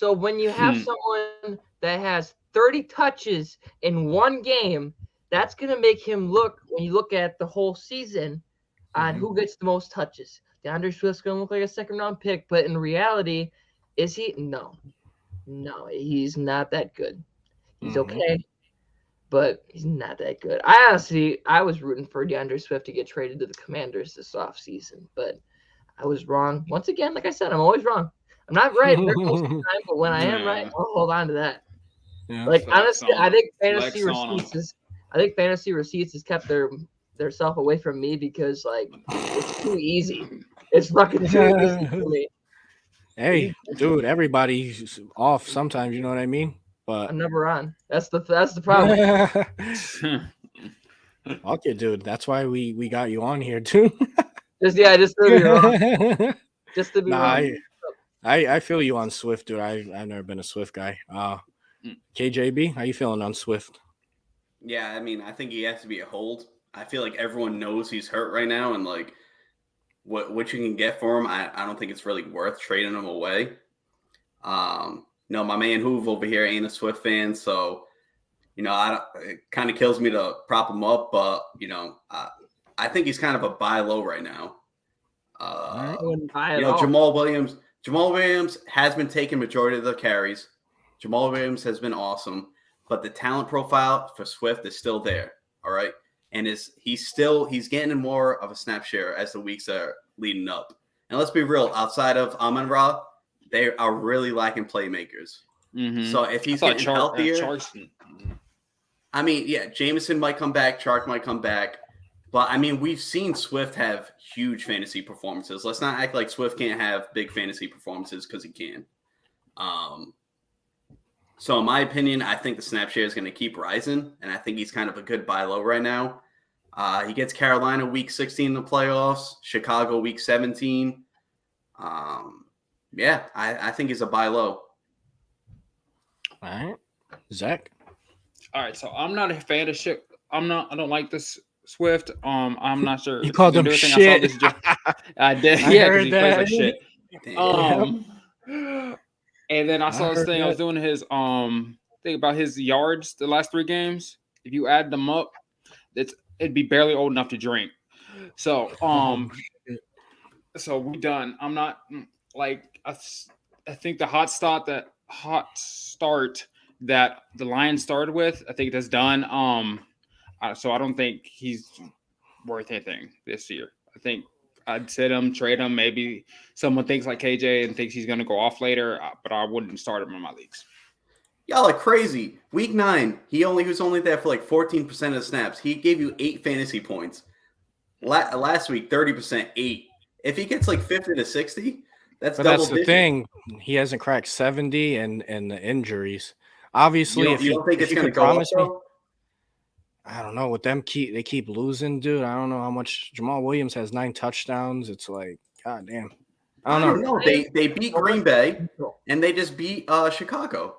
Speaker 4: when you have someone that has 30 touches in one game, that's going to make him look, when you look at the whole season, on who gets the most touches. DeAndre Swift's going to look like a 2nd-round pick, but in reality, is he? No, he's not that good. He's okay, but he's not that good. I was rooting for DeAndre Swift to get traded to the Commanders this offseason, but I was wrong. Once again, like I said, I'm always wrong. I'm not right most of the time, but when I am right, I'll hold on to that.
Speaker 1: Yeah.
Speaker 4: Like
Speaker 2: Flex
Speaker 4: honestly,
Speaker 2: on
Speaker 4: I
Speaker 2: him.
Speaker 4: think
Speaker 2: Flex
Speaker 4: fantasy receipts has kept their self away from me because like it's too easy. It's fucking too easy for me.
Speaker 1: Hey, dude, everybody's off sometimes, you know what I mean? But
Speaker 4: I'm never on. That's the problem.
Speaker 1: okay, dude. That's why we got you on here, too.
Speaker 4: Just prove you wrong. Just to be
Speaker 1: Nah,
Speaker 4: wrong.
Speaker 1: I feel you on Swift, dude. I've never been a Swift guy. KJB, how you feeling on Swift?
Speaker 3: Yeah, I mean, I think he has to be a hold. I feel like everyone knows he's hurt right now, and like what you can get for him, I don't think it's really worth trading him away. No, my man Hoove over here ain't a Swift fan, so it kind of kills me to prop him up, but I think he's kind of a buy low right now.
Speaker 4: I wouldn't buy it all.
Speaker 3: Jamal Williams has been taking majority of the carries. Jamal Williams has been awesome, but the talent profile for Swift is still there. All right. And he's getting more of a snap share as the weeks are leading up. And let's be real, outside of Amon-Ra, they are really lacking playmakers.
Speaker 2: Mm-hmm.
Speaker 3: So if he's getting healthier, I mean, yeah, Jameson might come back, Chark might come back. But, I mean, we've seen Swift have huge fantasy performances. Let's not act like Swift can't have big fantasy performances, because he can. So, in my opinion, I think the snap share is going to keep rising, and I think he's kind of a good buy low right now. He gets Carolina week 16 in the playoffs, Chicago week 17. Yeah, I think he's a buy low.
Speaker 1: All right. Zach?
Speaker 2: All right, so I'm not a fan of shit. I don't like this Swift. I'm not sure.
Speaker 1: You called him shit.
Speaker 2: I did. Yeah, because he plays like shit. And then I saw this thing. I was doing his thing about his yards the last 3 games. If you add them up, it'd be barely old enough to drink. So so we done. I'm not like I think the hot start that the Lions started with, I think that's done. So I don't think he's worth anything this year. I think I'd sit him, trade him. Maybe someone thinks like KJ and thinks he's going to go off later, but I wouldn't start him in my leagues.
Speaker 3: Y'all are crazy. Week 9, he was only there for like 14% of the snaps. He gave you 8 fantasy points. Last week, 30%, 8. If he gets like 50 to 60, that's double
Speaker 1: That's the
Speaker 3: digit.
Speaker 1: thing. He hasn't cracked 70 and the injuries. Obviously,
Speaker 3: you don't think it's going to go up, though?
Speaker 1: I don't know. With them, they keep losing, dude. I don't know how much. Jamal Williams has 9 touchdowns. It's like, god damn. I don't know.
Speaker 3: They beat Green Bay and they just beat Chicago.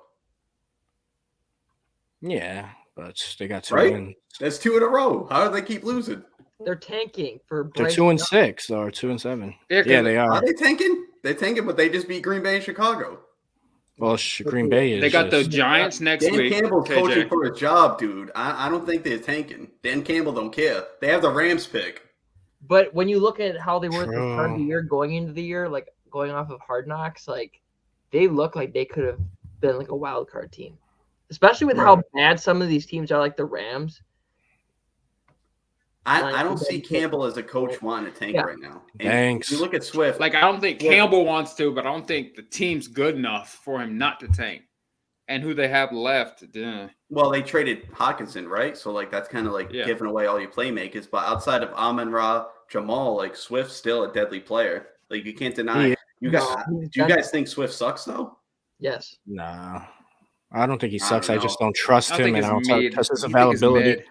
Speaker 1: Yeah, but they got 2
Speaker 3: right?
Speaker 1: wins.
Speaker 3: That's 2 in a row. How do they keep losing?
Speaker 4: They're tanking for.
Speaker 1: They're 2-6 or 2-7. Yeah, they are.
Speaker 3: Are they tanking? They're tanking, but they just beat Green Bay and Chicago.
Speaker 1: Well, Green Bay is.
Speaker 2: They got the Giants next week.
Speaker 3: Dan Campbell's coaching for a job, dude. I don't think they're tanking. Dan Campbell don't care. They have the Rams pick.
Speaker 4: But when you look at how they were at the start of the year, going into the year, like going off of Hard Knocks, like they look like they could have been like a wild card team, especially with how bad some of these teams are, like the Rams.
Speaker 3: I don't see Campbell as a coach wanting to tank right now. And
Speaker 1: Thanks.
Speaker 3: you look at Swift.
Speaker 2: Like, I don't think Campbell wants to, but I don't think the team's good enough for him not to tank. And who they have left.
Speaker 3: Well, they traded Hawkinson, right? So, like, that's kind of like giving away all your playmakers. But outside of Amon-Ra, Jamal, like, Swift's still a deadly player. Like, you can't deny it. Do you guys think Swift sucks, though?
Speaker 4: Yes.
Speaker 1: Nah. I don't think he sucks. I just don't trust him, and I don't trust his
Speaker 2: You
Speaker 1: availability.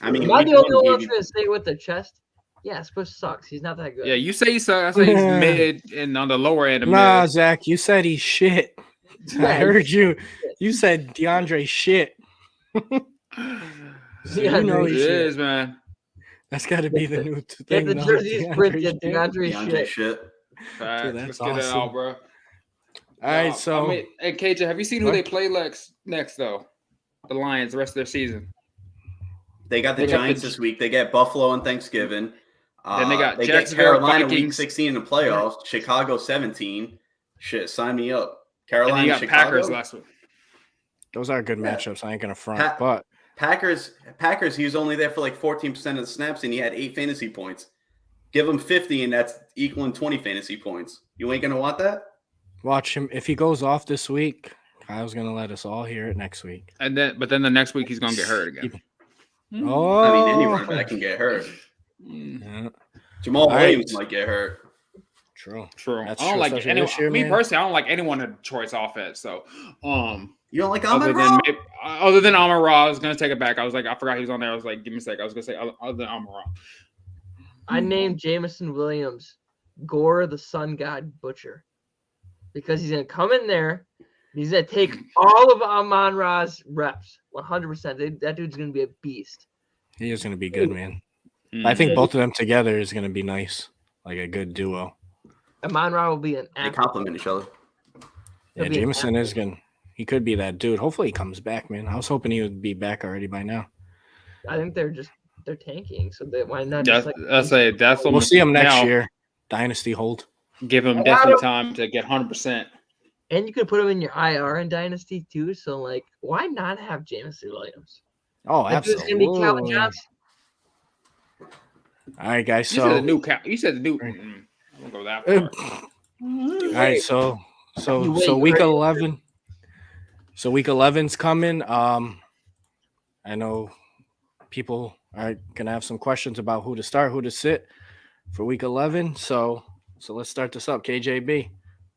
Speaker 3: I mean,
Speaker 4: am I the only one that's going to stay with the chest? Yeah, Swift sucks. He's not that good.
Speaker 2: Yeah, you say he sucks. I say he's mid and on the lower end of mid.
Speaker 1: Nah, Zach, you said he's shit. I heard you. You said DeAndre shit. So you know he is,
Speaker 2: man.
Speaker 1: That's got to be the new thing.
Speaker 4: Get the jerseys printed. DeAndre
Speaker 3: shit.
Speaker 2: Dude, let's get it out, bro.
Speaker 1: All right, so.
Speaker 2: Hey, KJ, have you seen who they play next, though? The Lions, the rest of their season.
Speaker 3: They got the Giants this week. They get Buffalo on Thanksgiving.
Speaker 2: Then they get
Speaker 3: Carolina
Speaker 2: Vikings.
Speaker 3: week 16 in the playoffs. Chicago 17. Shit, sign me up. Carolina,
Speaker 2: and you got
Speaker 3: Chicago.
Speaker 2: Packers last week.
Speaker 1: Those are good matchups. I ain't gonna front, but
Speaker 3: Packers. He was only there for like 14% of the snaps, and he had 8 fantasy points. Give him 50, and that's equaling 20 fantasy points. You ain't gonna want that.
Speaker 1: Watch him. If he goes off this week, Kyle's gonna let us all hear it next week.
Speaker 2: But then the next week he's gonna get hurt again.
Speaker 1: Oh,
Speaker 3: I mean, any running back can get hurt.
Speaker 1: Yeah.
Speaker 3: Jamal Williams might get hurt.
Speaker 1: True.
Speaker 2: I don't like anyone. Me personally, I don't like anyone in Detroit's offense. So,
Speaker 3: you don't like Amon-Ra?
Speaker 2: Other than Amon-Ra, I was gonna take it back. I was like, I forgot he was on there. I was like, give me a sec. I was gonna say other than Amon-Ra.
Speaker 4: I named Jameson Williams Gore the Sun God Butcher, because he's gonna come in there. He's gonna take all of Amon-Ra's reps, 100%. That dude's gonna be a beast.
Speaker 1: He is going to be good, man. I think both of them together is going to be nice, like a good duo.
Speaker 4: Amon-Ra will be an
Speaker 3: They
Speaker 4: athlete.
Speaker 3: complement each other.
Speaker 1: Yeah,
Speaker 4: He'll be an
Speaker 1: Jameson is going. He could be that dude. Hopefully, he comes back, man. I was hoping he would be back already by now.
Speaker 4: I think they're tanking, so why not
Speaker 2: That's
Speaker 4: just
Speaker 2: that's
Speaker 1: We'll see him next
Speaker 2: now,
Speaker 1: year. Dynasty hold.
Speaker 2: Give him definitely time to get 100%.
Speaker 4: And you could put him in your IR in Dynasty too. So like, why not have Jameson Williams?
Speaker 1: Oh,
Speaker 4: That dude's
Speaker 1: absolutely.
Speaker 4: gonna be Calvin Johnson.
Speaker 1: All right, guys.
Speaker 2: You said the
Speaker 1: So,
Speaker 2: new cap. You said the new. I'm gonna go that far.
Speaker 1: all right. So
Speaker 4: You wait,
Speaker 1: week
Speaker 4: right?
Speaker 1: 11. So week 11's coming. I know people are gonna have some questions about who to start, who to sit for week 11. So let's start this up. KJB,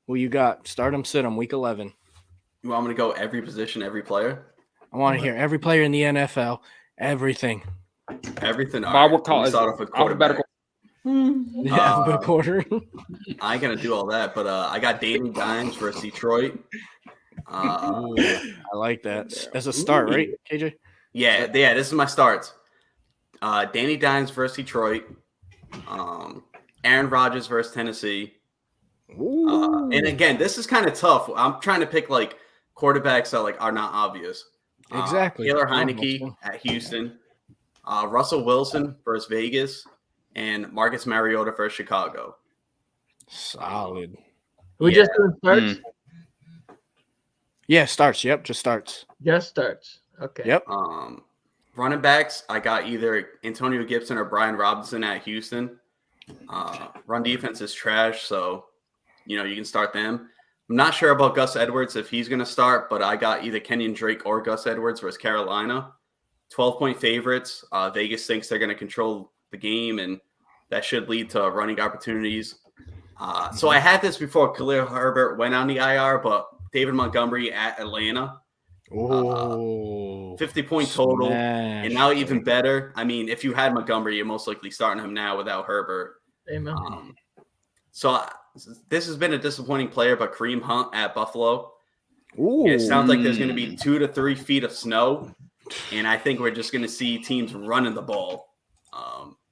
Speaker 1: who you got? Start them, sit them. Week 11.
Speaker 3: You want me to go every position, every player?
Speaker 1: I want to hear every player in the NFL, everything.
Speaker 3: Everything.
Speaker 2: Bob,
Speaker 3: All
Speaker 2: we'll
Speaker 3: right,
Speaker 2: call
Speaker 3: we
Speaker 2: it
Speaker 3: start off with quarterback.
Speaker 2: alphabetical.
Speaker 1: Yeah, the quarter.
Speaker 3: I ain't gonna do all that, but I got Danny Dimes versus Detroit.
Speaker 1: Ooh, I like that. As a start, right, KJ?
Speaker 3: Yeah. This is my starts. Danny Dimes versus Detroit. Aaron Rodgers versus Tennessee. And again, this is kind of tough. I'm trying to pick like quarterbacks that are not obvious.
Speaker 1: Exactly.
Speaker 3: Taylor
Speaker 1: Yeah,
Speaker 3: Heineke at Houston. Russell Wilson versus Vegas, and Marcus Mariota versus Chicago.
Speaker 1: Solid.
Speaker 4: We just doing starts.
Speaker 1: Yeah, starts. Yep, just starts.
Speaker 4: Just starts. Okay.
Speaker 1: Yep.
Speaker 3: Running backs, I got either Antonio Gibson or Brian Robinson at Houston. Run defense is trash, so you can start them. I'm not sure about Gus Edwards if he's going to start, but I got either Kenyon Drake or Gus Edwards versus Carolina. 12-point favorites. Vegas thinks they're going to control the game, and that should lead to running opportunities. So I had this before Khalil Herbert went on the IR, but David Montgomery at Atlanta. 50-point total.
Speaker 1: Smash.
Speaker 3: And now even better. I mean, if you had Montgomery, you're most likely starting him now without Herbert.
Speaker 4: Amen.
Speaker 3: This has been a disappointing player, but Kareem Hunt at Buffalo.
Speaker 1: Ooh.
Speaker 3: It sounds like there's going to be 2 to 3 feet of snow, and I think we're just going to see teams running the ball.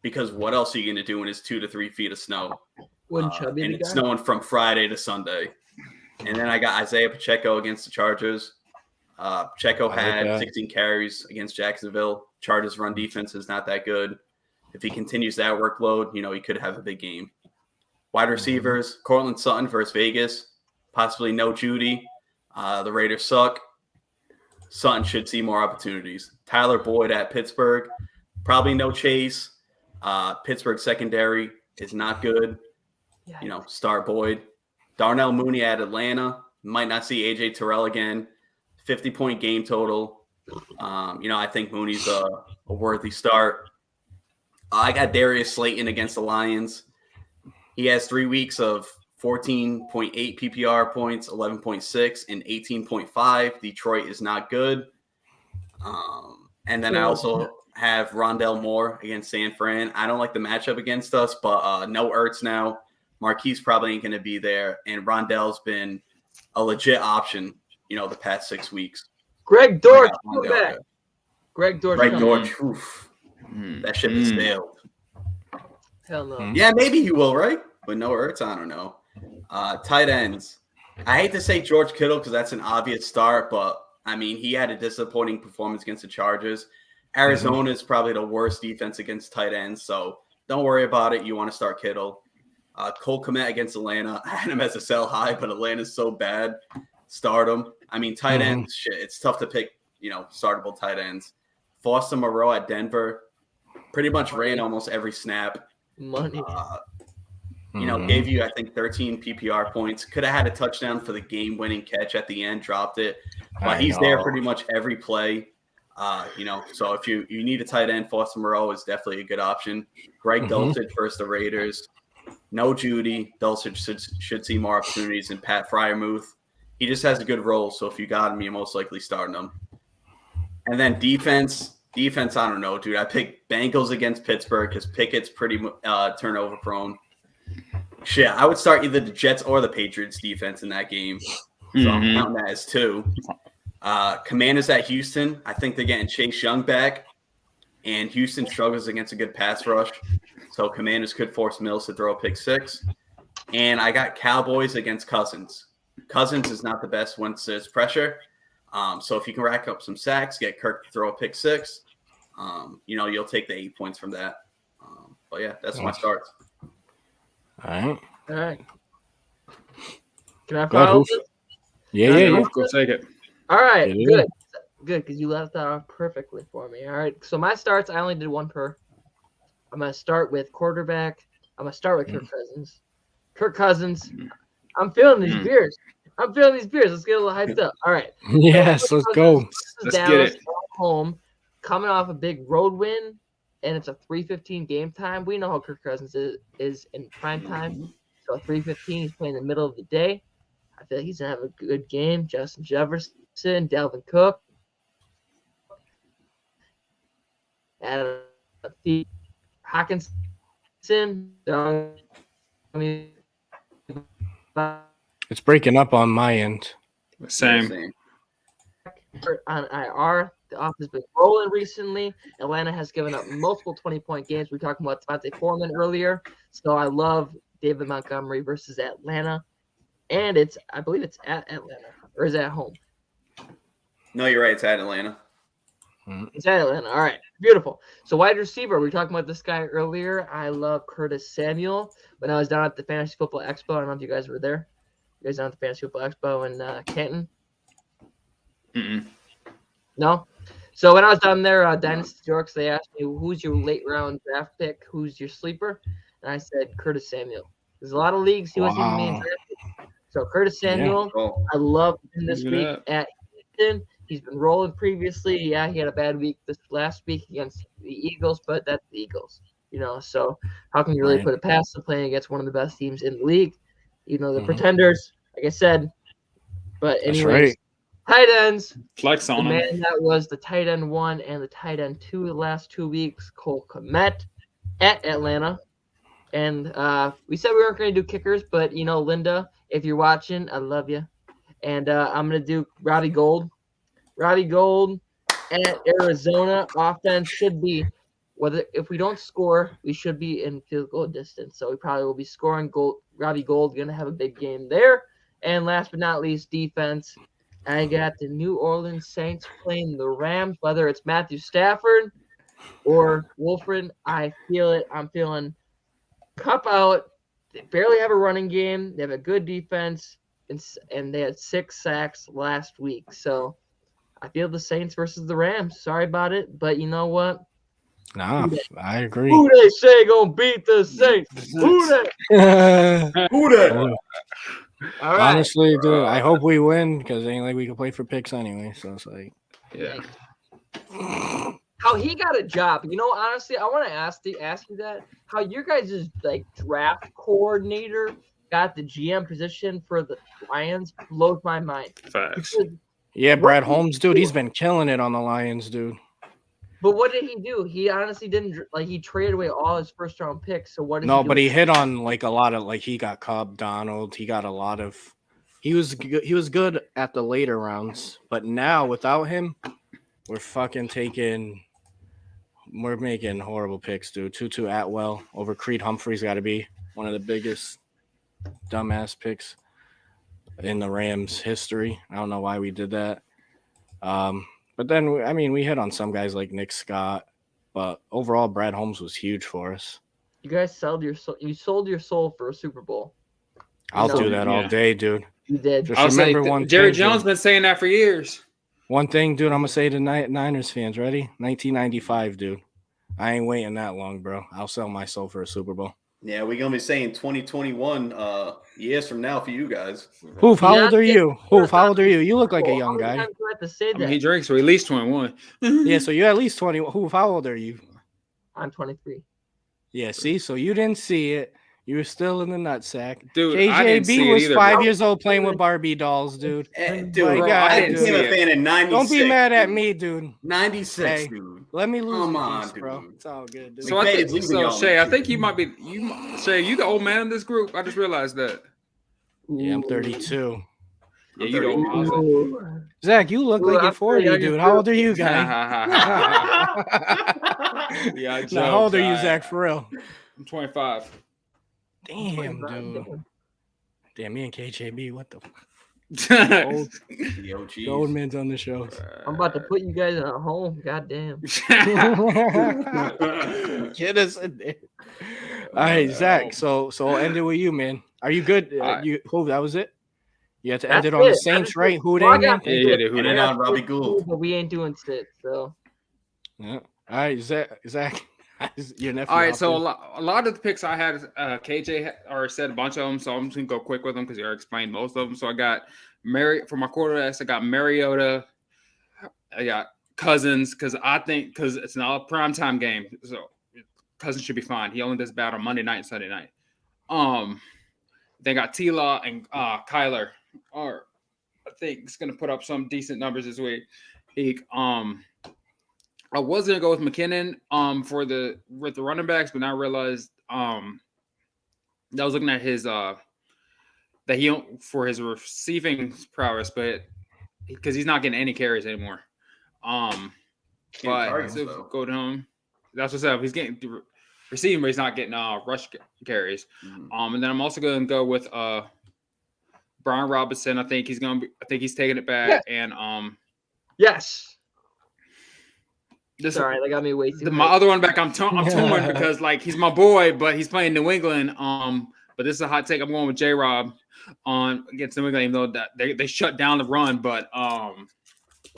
Speaker 3: Because what else are you going to do when it's 2 to 3 feet of snow?
Speaker 4: Wouldn't Chubby
Speaker 3: and
Speaker 4: be
Speaker 3: it's
Speaker 4: gone?
Speaker 3: snowing from Friday to Sunday. And then I got Isaiah Pacheco against the Chargers. Pacheco had 16 carries against Jacksonville. Chargers' run defense is not that good. If he continues that workload, he could have a big game. Wide receivers, Cortland Sutton versus Vegas. Possibly no Judy. The Raiders suck. Sutton should see more opportunities. Tyler Boyd at Pittsburgh. Probably no Chase. Pittsburgh secondary is not good. Start Boyd. Darnell Mooney at Atlanta. Might not see AJ Terrell again. 50-point game total. I think Mooney's a worthy start. I got Darius Slayton against the Lions. He has 3 weeks of 14.8 PPR points, 11.6, and 18.5. Detroit is not good. And then I also have Rondell Moore against San Fran. I don't like the matchup against us, but no Ertz now. Marquise probably ain't going to be there. And Rondell's been a legit option, the past 6 weeks.
Speaker 4: Greg Dortch, come back. Greg Dortch.
Speaker 3: Oof. That ship has sailed.
Speaker 4: Hell no.
Speaker 3: Yeah, maybe he will, right? But no Ertz, I don't know. Tight ends. I hate to say George Kittle because that's an obvious start, but, he had a disappointing performance against the Chargers. Arizona is probably the worst defense against tight ends, so don't worry about it. You want to start Kittle. Cole Kmet against Atlanta. I had him as a sell high, but Atlanta's so bad. Start him. Tight ends, shit. It's tough to pick, startable tight ends. Foster Moreau at Denver. Pretty much ran almost every snap.
Speaker 4: Money.
Speaker 3: Gave you, I think, 13 PPR points. Could have had a touchdown for the game-winning catch at the end, dropped it. But he's there pretty much every play. So if you need a tight end, Foster Moreau is definitely a good option. Greg Dulcich versus the Raiders. No Judy. Dulcich should see more opportunities than Pat Freiermuth. He just has a good role, so if you got him, you're most likely starting him. And then defense, I don't know, dude. I picked Bengals against Pittsburgh because Pickett's pretty turnover prone. Shit, I would start either the Jets or the Patriots defense in that game. So I'm counting that as 2. Commanders at Houston. I think they're getting Chase Young back, and Houston struggles against a good pass rush. So Commanders could force Mills to throw a pick 6. And I got Cowboys against Cousins. Cousins is not the best once there's pressure. So if you can rack up some sacks, get Kirk to throw a pick 6, you'll take the 8 points from that. But yeah, that's my starts.
Speaker 1: All
Speaker 4: right. Can I
Speaker 1: Go ahead,
Speaker 4: follow
Speaker 1: Hoof.
Speaker 4: this?
Speaker 1: Yeah.
Speaker 2: Go take it.
Speaker 4: All right,
Speaker 1: Yeah.
Speaker 4: good, because you left that off perfectly for me. All right, so my starts, I only did 1 per. I'm going to start with quarterback. I'm going to start with Kirk Cousins. Kirk Cousins, I'm feeling these beers. Let's get a little hyped up. All right.
Speaker 1: Yes, let's go.
Speaker 2: Let's get
Speaker 4: Dallas
Speaker 2: it.
Speaker 4: at home, coming off a big road win, and it's a 3:15 game time. We know how Kirk Cousins is in prime time. So 3:15, he's playing in the middle of the day. I feel like he's going to have a good game. Justin Jefferson, Dalvin Cook, Adam Hawkinson.
Speaker 1: It's breaking up on my end.
Speaker 2: Same.
Speaker 4: On IR, the offense has been rolling recently. Atlanta has given up multiple 20-point games. We were talking about Devontae Foreman earlier. So I love David Montgomery versus Atlanta. And I believe it's at Atlanta. Or is it at home?
Speaker 3: No, you're right. It's at Atlanta.
Speaker 4: It's at Atlanta. All right. Beautiful. So wide receiver, we were talking about this guy earlier. I love Curtis Samuel. When I was down at the Fantasy Football Expo, I don't know if you guys were there. You guys down at the Fantasy Football Expo in Canton? No? So when I was down there, Dynasty Jorks, they asked me, who's your late round draft pick? Who's your sleeper? And I said, Curtis Samuel. There's a lot of leagues he wasn't even being drafted. So Curtis Samuel, I love him this week at Houston. He's been rolling previously. Yeah, he had a bad week this last week against the Eagles, but that's the Eagles. So how can you really put it past them playing against one of the best teams in the league? The pretenders, like I said. But anyways, tight ends.
Speaker 2: Flex on
Speaker 4: the
Speaker 2: him.
Speaker 4: Man that was the tight end 1 and the tight end 2 the last 2 weeks, Cole Kmet at Atlanta. And we said we weren't going to do kickers, but, Linda, if you're watching, I love you. And I'm going to do Robbie Gould. Robbie Gould at Arizona. Offense should be, if we don't score, we should be in field goal distance. So we probably will be scoring. Robbie Gould going to have a big game there. And last but not least, defense. I got the New Orleans Saints playing the Rams, whether it's Matthew Stafford or Wolford. I feel it. I'm feeling Cup out. They barely have a running game. They have a good defense, and they had 6 sacks last week. So I feel the Saints versus the Rams. Sorry about it, but you know what?
Speaker 1: Nah, I agree.
Speaker 4: Who they say gonna beat the Saints? Who they?
Speaker 3: Who that?
Speaker 4: All right.
Speaker 1: Honestly, dude, I hope we win because it ain't like we can play for picks anyway. So it's like,
Speaker 2: Yeah.
Speaker 4: How he got a job? Honestly, I want to ask you that. How your guys' draft coordinator got the GM position for the Lions blows my mind.
Speaker 2: Facts.
Speaker 1: yeah, Brad Holmes, dude, he's been killing it on the Lions, dude.
Speaker 4: But what did he do? He honestly didn't he traded away all his first round picks. So what did he do?
Speaker 1: But he hit on a lot of he got Cobb, Donald. He got a lot of. He was good at the later rounds, but now without him, we're making horrible picks, dude. Tutu Atwell over Creed Humphrey's got to be one of the biggest dumbass picks in the Rams history. I don't know why we did that. But then, we hit on some guys like Nick Scott, but overall, Brad Holmes was huge for us.
Speaker 4: You guys sold your soul. You sold your soul for a Super Bowl.
Speaker 1: I'll do that all day, dude.
Speaker 4: You did.
Speaker 1: Just remember one
Speaker 2: Jerry
Speaker 1: thing,
Speaker 2: Jones
Speaker 1: dude.
Speaker 2: been saying that for years.
Speaker 1: One thing, dude, I'm going to say to Niners fans, ready? 1995, dude. I ain't waiting that long, bro. I'll sell my soul for a Super Bowl.
Speaker 3: Yeah, we're going to be saying 2021 years from now for you guys.
Speaker 1: Hoof, how old are you? Hoof, how old are you? You look like a young guy.
Speaker 2: He drinks, so at least 21.
Speaker 1: Yeah, so you're at least 20. Hoof, how old are you?
Speaker 4: I'm 23.
Speaker 1: Yeah, see? So you didn't see it. You were still in the nutsack.
Speaker 2: Dude, I didn't see
Speaker 1: KJB
Speaker 2: it
Speaker 1: was
Speaker 2: either,
Speaker 1: 5
Speaker 2: bro.
Speaker 1: years old playing with Barbie dolls, dude.
Speaker 3: Dude,
Speaker 1: My
Speaker 2: bro,
Speaker 1: God,
Speaker 2: I
Speaker 3: I
Speaker 2: didn't
Speaker 3: became
Speaker 2: see
Speaker 3: a
Speaker 2: it.
Speaker 3: fan in 96.
Speaker 1: Don't be mad at me, dude.
Speaker 3: 96,
Speaker 1: Hey,
Speaker 3: dude.
Speaker 1: Let me lose
Speaker 3: Come
Speaker 1: a
Speaker 3: on,
Speaker 1: piece, bro.
Speaker 3: dude.
Speaker 1: It's all good, dude.
Speaker 2: So I think,
Speaker 3: leaving
Speaker 2: so
Speaker 3: y'all
Speaker 2: Shay, I
Speaker 3: next
Speaker 2: think
Speaker 3: year.
Speaker 2: you might be Shay, you the old man in this group. I just realized that.
Speaker 1: Yeah, I'm 32.
Speaker 2: Yeah, you the old man.
Speaker 4: Ooh.
Speaker 1: Zach, you look like
Speaker 4: I'm
Speaker 1: you're 40,
Speaker 4: pretty
Speaker 1: dude. How old are you, guy?
Speaker 2: Yeah, I
Speaker 1: Now,
Speaker 2: joke,
Speaker 1: how old are you,
Speaker 2: guy.
Speaker 1: Zach, for real?
Speaker 2: I'm 25.
Speaker 1: Damn, dude.
Speaker 4: Damn.
Speaker 1: Damn, me and KJB, what the fuck?
Speaker 2: Old.
Speaker 3: The OGs.
Speaker 1: The old man's on the show.
Speaker 4: I'm about to put you guys in a home. Goddamn.
Speaker 1: Get us in there. All right, Zach. So I'll end it with you, man. Are you good?
Speaker 2: All right.
Speaker 1: That was it? You had to end
Speaker 4: That's
Speaker 1: it on the
Speaker 4: it.
Speaker 1: Saints,
Speaker 4: That's
Speaker 1: right?
Speaker 4: it.
Speaker 1: Who
Speaker 4: Well, I
Speaker 1: they,
Speaker 4: got
Speaker 1: man?
Speaker 2: Yeah, who
Speaker 3: And
Speaker 2: they?
Speaker 3: then on Robbie Gould.
Speaker 4: But we ain't doing shit, so.
Speaker 1: Yeah. All right, Zach. Your nephew.
Speaker 2: All right, so
Speaker 1: out
Speaker 2: a lot of the picks I had, KJ or said a bunch of them, so I'm just gonna go quick with them because you already explained most of them. So I got for my quarterbacks, I got Mariota, I got Cousins because it's not a primetime game, so Cousins should be fine. He only does bad on Monday night and Sunday night. They got T-Law and Kyler, or I think it's gonna put up some decent numbers this week. I was gonna go with McKinnon with the running backs, but now I realized I was looking at his for his receiving prowess, but because he's not getting any carries anymore. But so go to him. That's what's up. He's getting receiving, but he's not getting rush carries. And then I'm also gonna go with Brian Robinson. I think he's taking it back.
Speaker 4: Yes.
Speaker 2: And
Speaker 4: Yes.
Speaker 2: this
Speaker 4: Sorry, that got me way too.
Speaker 2: my other one back, I'm torn because like he's my boy, but he's playing New England. But this is a hot take. I'm going with J-Rob against New England, even though that they shut down the run. But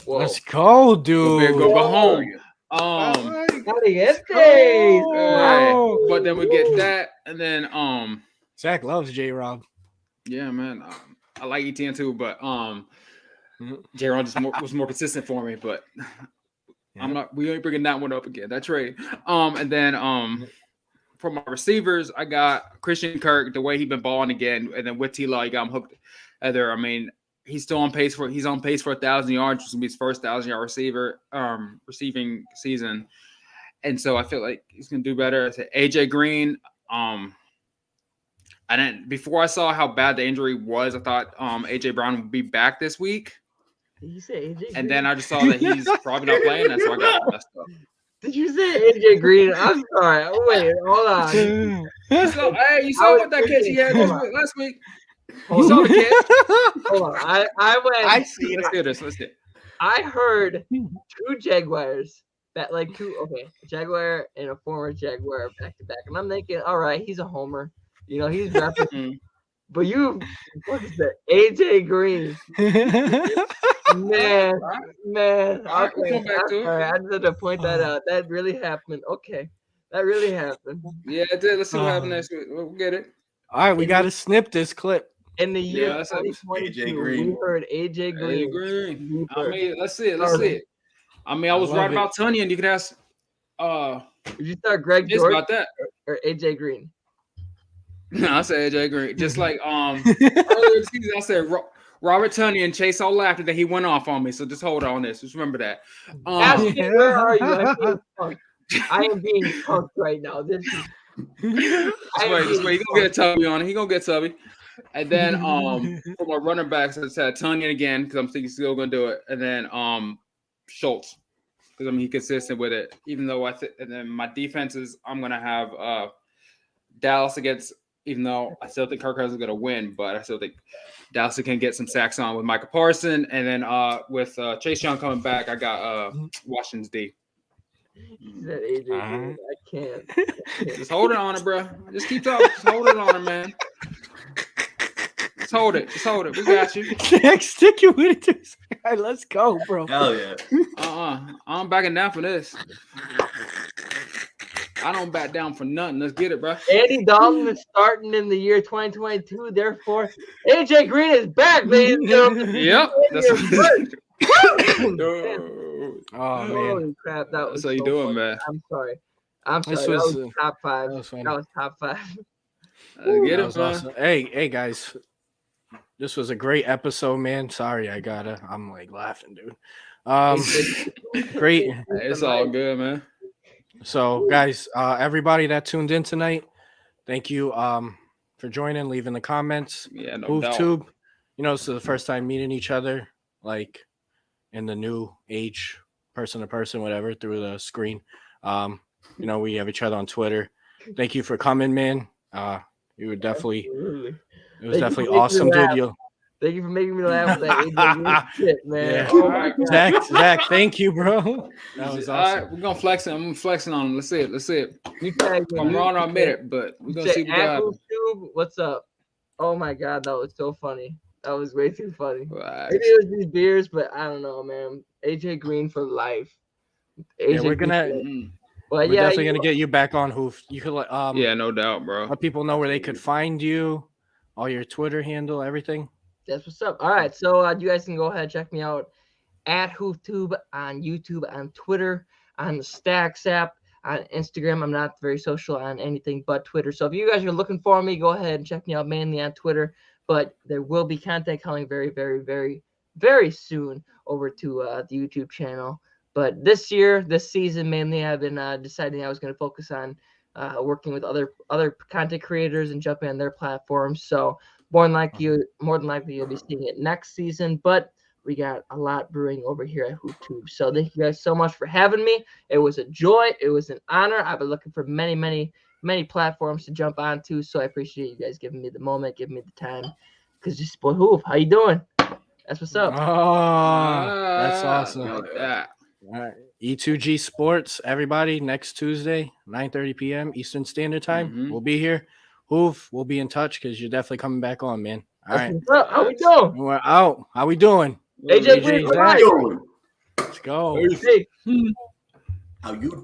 Speaker 1: Let's go, dude.
Speaker 2: go home. But then we get that, and then
Speaker 1: Zach loves J-Rob.
Speaker 2: Yeah, man. I like ETN too, but J-Rob was more consistent for me. But we ain't bringing that one up again. That trade. And then for my receivers, I got Christian Kirk, the way he's been balling again, and then with T-Law, you got him hooked there. I mean, he's on pace for 1,000 yards, which will be his first 1,000-yard receiving season. And so I feel like he's gonna do better. AJ Green, before I saw how bad the injury was, I thought AJ Brown would be back this week.
Speaker 4: Did you say AJ Green?
Speaker 2: And then I just saw that he's probably not playing, and so I got messed up.
Speaker 4: Did you say AJ Green? I'm sorry. Wait, hold on.
Speaker 2: You saw what that catch he had last week.
Speaker 4: You
Speaker 2: saw the catch?
Speaker 4: Hold on. I went.
Speaker 1: I see it.
Speaker 2: Let's do this. Let's do it.
Speaker 4: I heard two Jaguars Jaguar and a former Jaguar back to back, and I'm thinking, all right, he's a homer. You know, he's repping. But what is that? AJ Green. Man.
Speaker 2: All right, we'll come back to it.
Speaker 4: Sorry, I just had to point that out. That really happened. Okay. That really happened.
Speaker 2: Yeah, it did. Let's see what happens next week. We'll get it.
Speaker 1: All right, we got to snip this clip.
Speaker 4: In the year
Speaker 2: Yeah, that's
Speaker 4: 2022,
Speaker 3: AJ Green.
Speaker 4: we heard AJ Green.
Speaker 2: I mean, let's see it. I mean, I was right about Tony, and you could ask
Speaker 4: Did you start Greg
Speaker 2: Jace
Speaker 4: George
Speaker 2: about that.
Speaker 4: or AJ Green?
Speaker 2: No, I said AJ Green. Just like earlier this season, I said Robert Tunney, and Chase all laughed and then he went off on me. So just hold on this. Just remember that.
Speaker 4: Where are you? I am being punked right now.
Speaker 2: Just wait. He gonna get Tubby on it. He gonna get Tubby. And then for my running backs, I said Tunyon again because I'm thinking he's still gonna do it. And then Schultz because he's consistent with it. Even though and then my defenses, I'm gonna have Dallas against. Even though I still think Kirk Cousins is gonna win, but I still think Dallas can get some sacks on with Micah Parsons. And then with Chase Young coming back, I got Washington's D.
Speaker 4: That AJ Green, I can't.
Speaker 2: Just hold it on it, bro. Just keep talking. Just hold it on it, man. Just hold it. We got you.
Speaker 1: Stick you with it. All right, let's go, bro.
Speaker 3: Hell yeah.
Speaker 2: I'm backing down for this. I don't back down for nothing. Let's get it, bro.
Speaker 4: Andy Dalton is starting in the year 2022. Therefore, AJ Green is back, ladies and gentlemen.
Speaker 2: Yep.
Speaker 1: Oh man!
Speaker 4: Holy crap! That was
Speaker 2: how you
Speaker 4: so
Speaker 2: doing,
Speaker 4: funny.
Speaker 2: man?
Speaker 4: I'm sorry. That was top five. That was top five.
Speaker 2: Get
Speaker 1: That
Speaker 2: it,
Speaker 1: was
Speaker 2: man.
Speaker 1: awesome. Hey, guys. This was a great episode, man. Sorry, I'm like laughing, dude. Great.
Speaker 2: It's all good, man.
Speaker 1: So, guys, everybody that tuned in tonight, thank you for joining, leaving the comments.
Speaker 2: Yeah, no doubt.
Speaker 1: HoofTube, this is the first time meeting each other, like in the new age, person to person, whatever, through the screen. We have each other on Twitter. Thank you for coming, man. You were definitely,
Speaker 4: Absolutely.
Speaker 1: it was
Speaker 4: Thank you
Speaker 1: definitely
Speaker 4: for making me
Speaker 1: awesome,
Speaker 4: laugh.
Speaker 1: dude.
Speaker 4: Thank you for making me laugh with that AJ shit, man.
Speaker 1: Yeah.
Speaker 4: Oh my God.
Speaker 1: Zach, thank you, bro. That was
Speaker 2: All
Speaker 1: awesome.
Speaker 2: right, we're gonna flex it. I'm flexing on him. Let's see it.
Speaker 4: You tag me.
Speaker 2: I'm
Speaker 4: dude.
Speaker 2: wrong, I admit it, but we're gonna
Speaker 4: Say,
Speaker 2: see what
Speaker 4: at
Speaker 2: happens.
Speaker 4: HoofTube, what's up? Oh my God, that was so funny. That was way too funny.
Speaker 2: Right.
Speaker 4: Maybe it was these beers, but I don't know, man. AJ Green for life.
Speaker 1: Yeah, we're
Speaker 4: Green
Speaker 1: gonna.
Speaker 4: for life.
Speaker 2: Mm.
Speaker 4: But
Speaker 1: We're
Speaker 4: yeah,
Speaker 1: definitely gonna get you back on Hoof. You could
Speaker 2: Yeah, no doubt, bro.
Speaker 1: let people know where they could find you, all your Twitter handle, everything.
Speaker 4: that's what's up. All right, so you guys can go ahead and check me out at HoofTube on YouTube, on Twitter, on the Stacks app, on Instagram. I'm not very social on anything but Twitter. So if you guys are looking for me, go ahead and check me out mainly on Twitter. But there will be content coming very, very, very, very soon over to the YouTube channel. But this season, mainly, I've been deciding I was going to focus on working with other content creators and jumping on their platforms. So more than likely you'll be seeing it next season. But we got a lot brewing over here at HoopTube. So thank you guys so much for having me. It was a joy. It was an honor. I've been looking for many, many, many platforms to jump onto. So I appreciate you guys giving me the moment, giving me the time. Because just boy, Hoof, how you doing? That's what's up.
Speaker 1: Oh, that's awesome.
Speaker 2: Like that.
Speaker 1: All right. E2G Sports, everybody, next Tuesday, 9:30 p.m. Eastern Standard Time.
Speaker 2: Mhm.
Speaker 1: We'll be here. Hoof, we'll be in touch because you're definitely coming back on, man. All right.
Speaker 4: What's up? How we doing?
Speaker 1: We're out. How we doing?
Speaker 4: AJ Green
Speaker 1: AJ
Speaker 4: for
Speaker 1: Zach.
Speaker 4: life.
Speaker 3: Doing?
Speaker 1: Let's go.
Speaker 4: Hey.
Speaker 3: How you
Speaker 1: Thanks.
Speaker 3: doing?